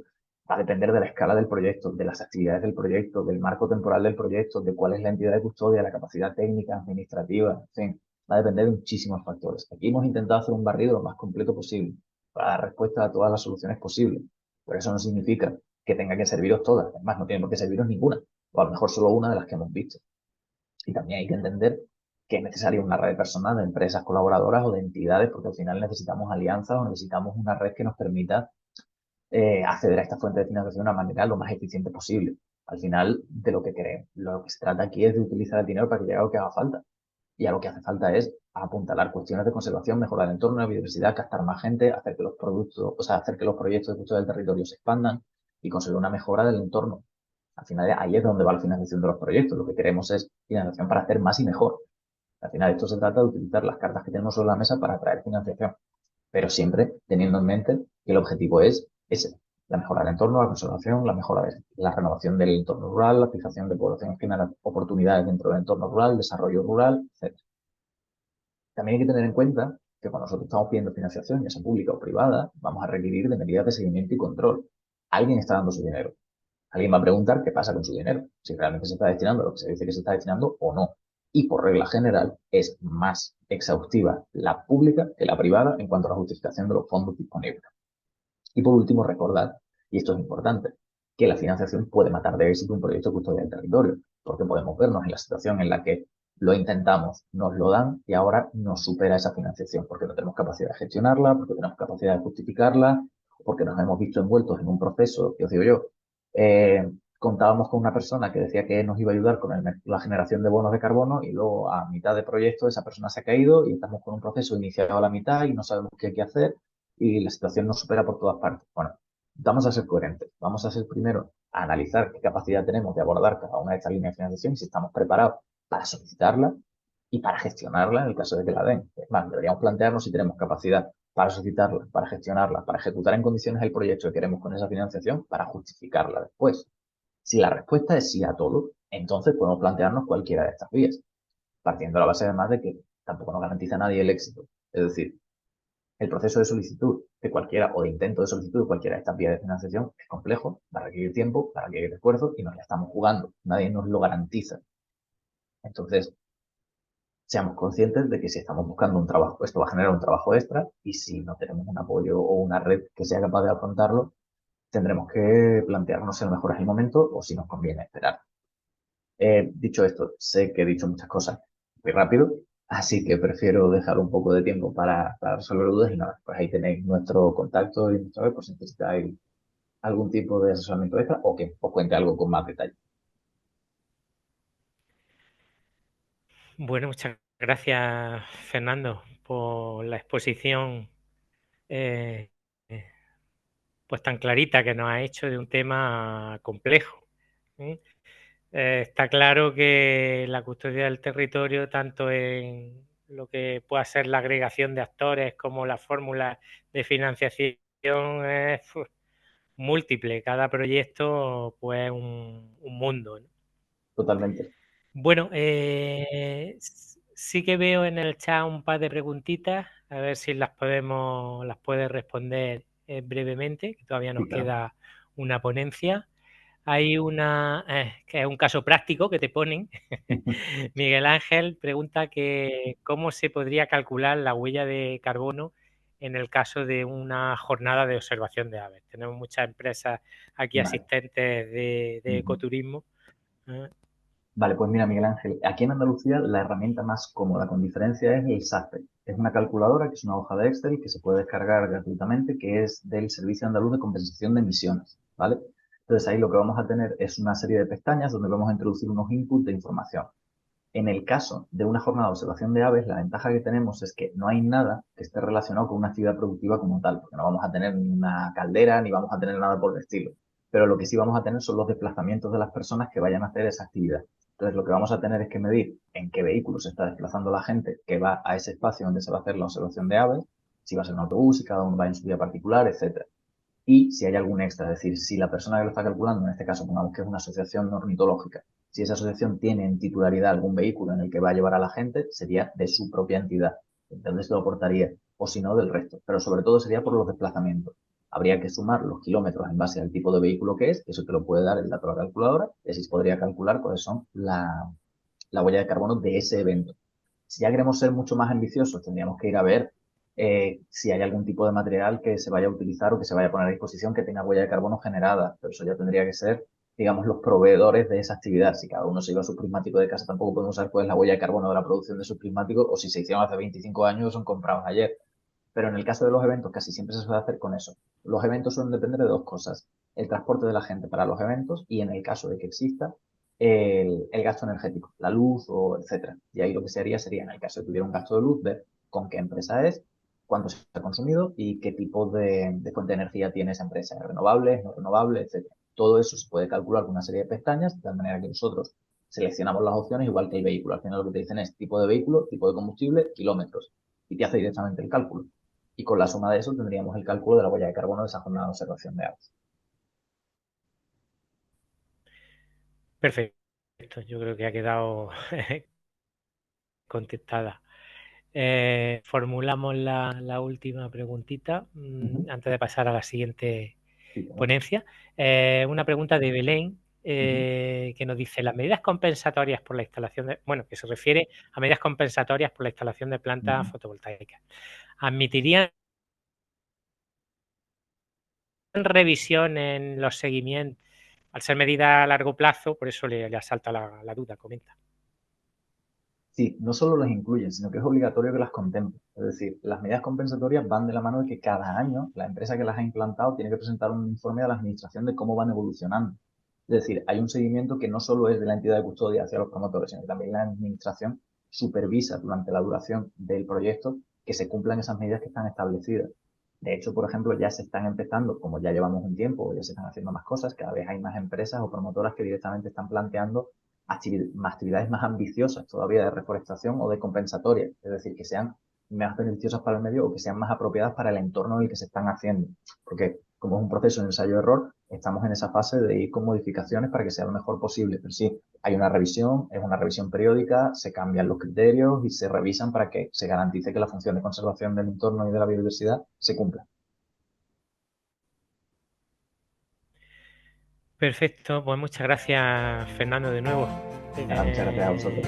Va a depender de la escala del proyecto, de las actividades del proyecto, del marco temporal del proyecto, de cuál es la entidad de custodia, la capacidad técnica, administrativa, en fin, va a depender de muchísimos factores. Aquí hemos intentado hacer un barrido lo más completo posible para dar respuesta a todas las soluciones posibles. Pero eso no significa que tenga que serviros todas. Además, no tiene por qué serviros ninguna, o a lo mejor solo una de las que hemos visto. Y también hay que entender que es necesaria una red de personas, de empresas colaboradoras o de entidades, porque al final necesitamos alianzas o necesitamos una red que nos permita acceder a esta fuente de financiación de una manera lo más eficiente posible. Al final, de lo que queremos, lo que se trata aquí es de utilizar el dinero para que llegue a lo que haga falta. Y a lo que hace falta es apuntalar cuestiones de conservación, mejorar el entorno, la biodiversidad, captar más gente, hacer que los productos, o sea, hacer que los proyectos de custodia del territorio se expandan y conseguir una mejora del entorno. Al final, ahí es donde va la financiación de los proyectos. Lo que queremos es financiación para hacer más y mejor. Al final, esto se trata de utilizar las cartas que tenemos sobre la mesa para atraer financiación, pero siempre teniendo en mente que el objetivo es ese, la mejora del entorno, la conservación, la mejora de la renovación del entorno rural, la fijación de población que genera oportunidades dentro del entorno rural, desarrollo rural, etc. También hay que tener en cuenta que cuando nosotros estamos pidiendo financiación, ya sea pública o privada, vamos a requerir de medidas de seguimiento y control. Alguien está dando su dinero. Alguien va a preguntar qué pasa con su dinero, si realmente se está destinando a lo que se dice que se está destinando o no. Y por regla general es más exhaustiva la pública que la privada en cuanto a la justificación de los fondos disponibles. Y por último, recordar, y esto es importante, que la financiación puede matar de éxito un proyecto de custodia del territorio, porque podemos vernos en la situación en la que lo intentamos, nos lo dan y ahora nos supera esa financiación, porque no tenemos capacidad de gestionarla, porque tenemos capacidad de justificarla, porque nos hemos visto envueltos en un proceso, que os digo yo, contábamos con una persona que decía que nos iba a ayudar con la generación de bonos de carbono y luego a mitad de proyecto esa persona se ha caído y estamos con un proceso iniciado a la mitad y no sabemos qué hay que hacer y la situación nos supera por todas partes. Bueno, vamos a ser coherentes. Vamos a ser primero a analizar qué capacidad tenemos de abordar cada una de estas líneas de financiación y si estamos preparados para solicitarla y para gestionarla en el caso de que la den. Es más, deberíamos plantearnos si tenemos capacidad para solicitarla, para gestionarla, para ejecutar en condiciones el proyecto que queremos con esa financiación, para justificarla después. Si la respuesta es sí a todo, entonces podemos plantearnos cualquiera de estas vías, partiendo de la base además de que tampoco nos garantiza nadie el éxito. Es decir, el proceso de solicitud de cualquiera o de intento de solicitud de cualquiera de estas vías de financiación es complejo, va a requerir tiempo, va a requerir esfuerzo y nos la estamos jugando. Nadie nos lo garantiza. Entonces, seamos conscientes de que si estamos buscando un trabajo, esto va a generar un trabajo extra y si no tenemos un apoyo o una red que sea capaz de afrontarlo, tendremos que plantearnos si a lo mejor es el momento o si nos conviene esperar. Dicho esto, sé que he dicho muchas cosas muy rápido, así que prefiero dejar un poco de tiempo para resolver dudas y nada, pues ahí tenéis nuestro contacto y nuestra web por si necesitáis algún tipo de asesoramiento extra o que os cuente algo con más detalle. Bueno, muchas gracias, Fernando, por la exposición eh, eh, pues tan clarita que nos ha hecho de un tema complejo. ¿Eh? Está claro que la custodia del territorio, tanto en lo que pueda ser la agregación de actores como la fórmula de financiación, es múltiple. Cada proyecto, pues, un mundo, ¿no? Totalmente. Bueno, sí que veo en el chat un par de preguntitas, a ver si las puedes responder brevemente, que todavía Sí, nos claro. queda una ponencia. Hay una, que es un caso práctico que te ponen. Miguel Ángel pregunta que cómo se podría calcular la huella de carbono en el caso de una jornada de observación de aves. Tenemos muchas empresas aquí Vale. asistentes de Ujú. ecoturismo. ¿Eh? Vale, pues mira, Miguel Ángel, aquí en Andalucía la herramienta más cómoda con diferencia es el SACPE. Es una calculadora que es una hoja de Excel que se puede descargar gratuitamente, que es del Servicio Andaluz de Compensación de Emisiones, ¿vale? Entonces ahí lo que vamos a tener es una serie de pestañas donde vamos a introducir unos inputs de información. En el caso de una jornada de observación de aves, la ventaja que tenemos es que no hay nada que esté relacionado con una actividad productiva como tal, porque no vamos a tener ni una caldera ni vamos a tener nada por el estilo. Pero lo que sí vamos a tener son los desplazamientos de las personas que vayan a hacer esa actividad. Entonces, lo que vamos a tener es que medir en qué vehículo se está desplazando la gente que va a ese espacio donde se va a hacer la observación de aves, si va a ser un autobús, si cada uno va en su vía particular, etcétera. Y si hay algún extra, es decir, si la persona que lo está calculando, en este caso pongamos que es una asociación ornitológica, si esa asociación tiene en titularidad algún vehículo en el que va a llevar a la gente, sería de su propia entidad. Entonces lo aportaría, o si no, del resto. Pero sobre todo sería por los desplazamientos. Habría que sumar los kilómetros en base al tipo de vehículo que es, eso te lo puede dar el dato de la calculadora, y así se podría calcular cuáles son la huella de carbono de ese evento. Si ya queremos ser mucho más ambiciosos, tendríamos que ir a ver si hay algún tipo de material que se vaya a utilizar o que se vaya a poner a disposición que tenga huella de carbono generada, pero eso ya tendría que ser, digamos, los proveedores de esa actividad. Si cada uno se lleva su prismático de casa, tampoco podemos saber cuál es la huella de carbono de la producción de sus prismáticos o si se hicieron hace 25 años o son comprados ayer. Pero en el caso de los eventos, casi siempre se suele hacer con eso. Los eventos suelen depender de dos cosas: el transporte de la gente para los eventos y, en el caso de que exista, el gasto energético, la luz o etcétera. Y ahí lo que se haría sería, en el caso de que tuviera un gasto de luz, ver con qué empresa es, cuánto se ha consumido y qué tipo de fuente de energía tiene esa empresa: ¿es renovable, es no renovable, etcétera? Todo eso se puede calcular con una serie de pestañas, de tal manera que nosotros seleccionamos las opciones igual que el vehículo. Al final lo que te dicen es tipo de vehículo, tipo de combustible, kilómetros, y te hace directamente el cálculo. Y con la suma de eso tendríamos el cálculo de la huella de carbono de esa jornada de observación de aves. Perfecto, yo creo que ha quedado contestada. Formulamos la última preguntita Ujú. antes de pasar a la siguiente Sí, claro. ponencia. Una pregunta de Belén Ujú. que nos dice, las medidas compensatorias por la instalación de, bueno, que se refiere a medidas compensatorias por la instalación de plantas Ujú. fotovoltaicas, ¿admitirían revisión en los seguimientos? Al ser medida a largo plazo, por eso le asalta la duda, comenta. Sí, no solo las incluyen, sino que es obligatorio que las contemplen. Es decir, las medidas compensatorias van de la mano de que cada año la empresa que las ha implantado tiene que presentar un informe a la administración de cómo van evolucionando. Es decir, hay un seguimiento que no solo es de la entidad de custodia hacia los promotores, sino que también la administración supervisa durante la duración del proyecto que se cumplan esas medidas que están establecidas. De hecho, por ejemplo, ya se están empezando, como ya llevamos un tiempo, ya se están haciendo más cosas, cada vez hay más empresas o promotoras que directamente están planteando actividades más ambiciosas todavía de reforestación o de compensatoria, es decir, que sean más beneficiosas para el medio o que sean más apropiadas para el entorno en el que se están haciendo. Porque como es un proceso de ensayo-error, estamos en esa fase de ir con modificaciones para que sea lo mejor posible. Pero sí, hay una revisión, es una revisión periódica, se cambian los criterios y se revisan para que se garantice que la función de conservación del entorno y de la biodiversidad se cumpla. Perfecto, pues muchas gracias, Fernando, de nuevo. Nada, muchas gracias a vosotros.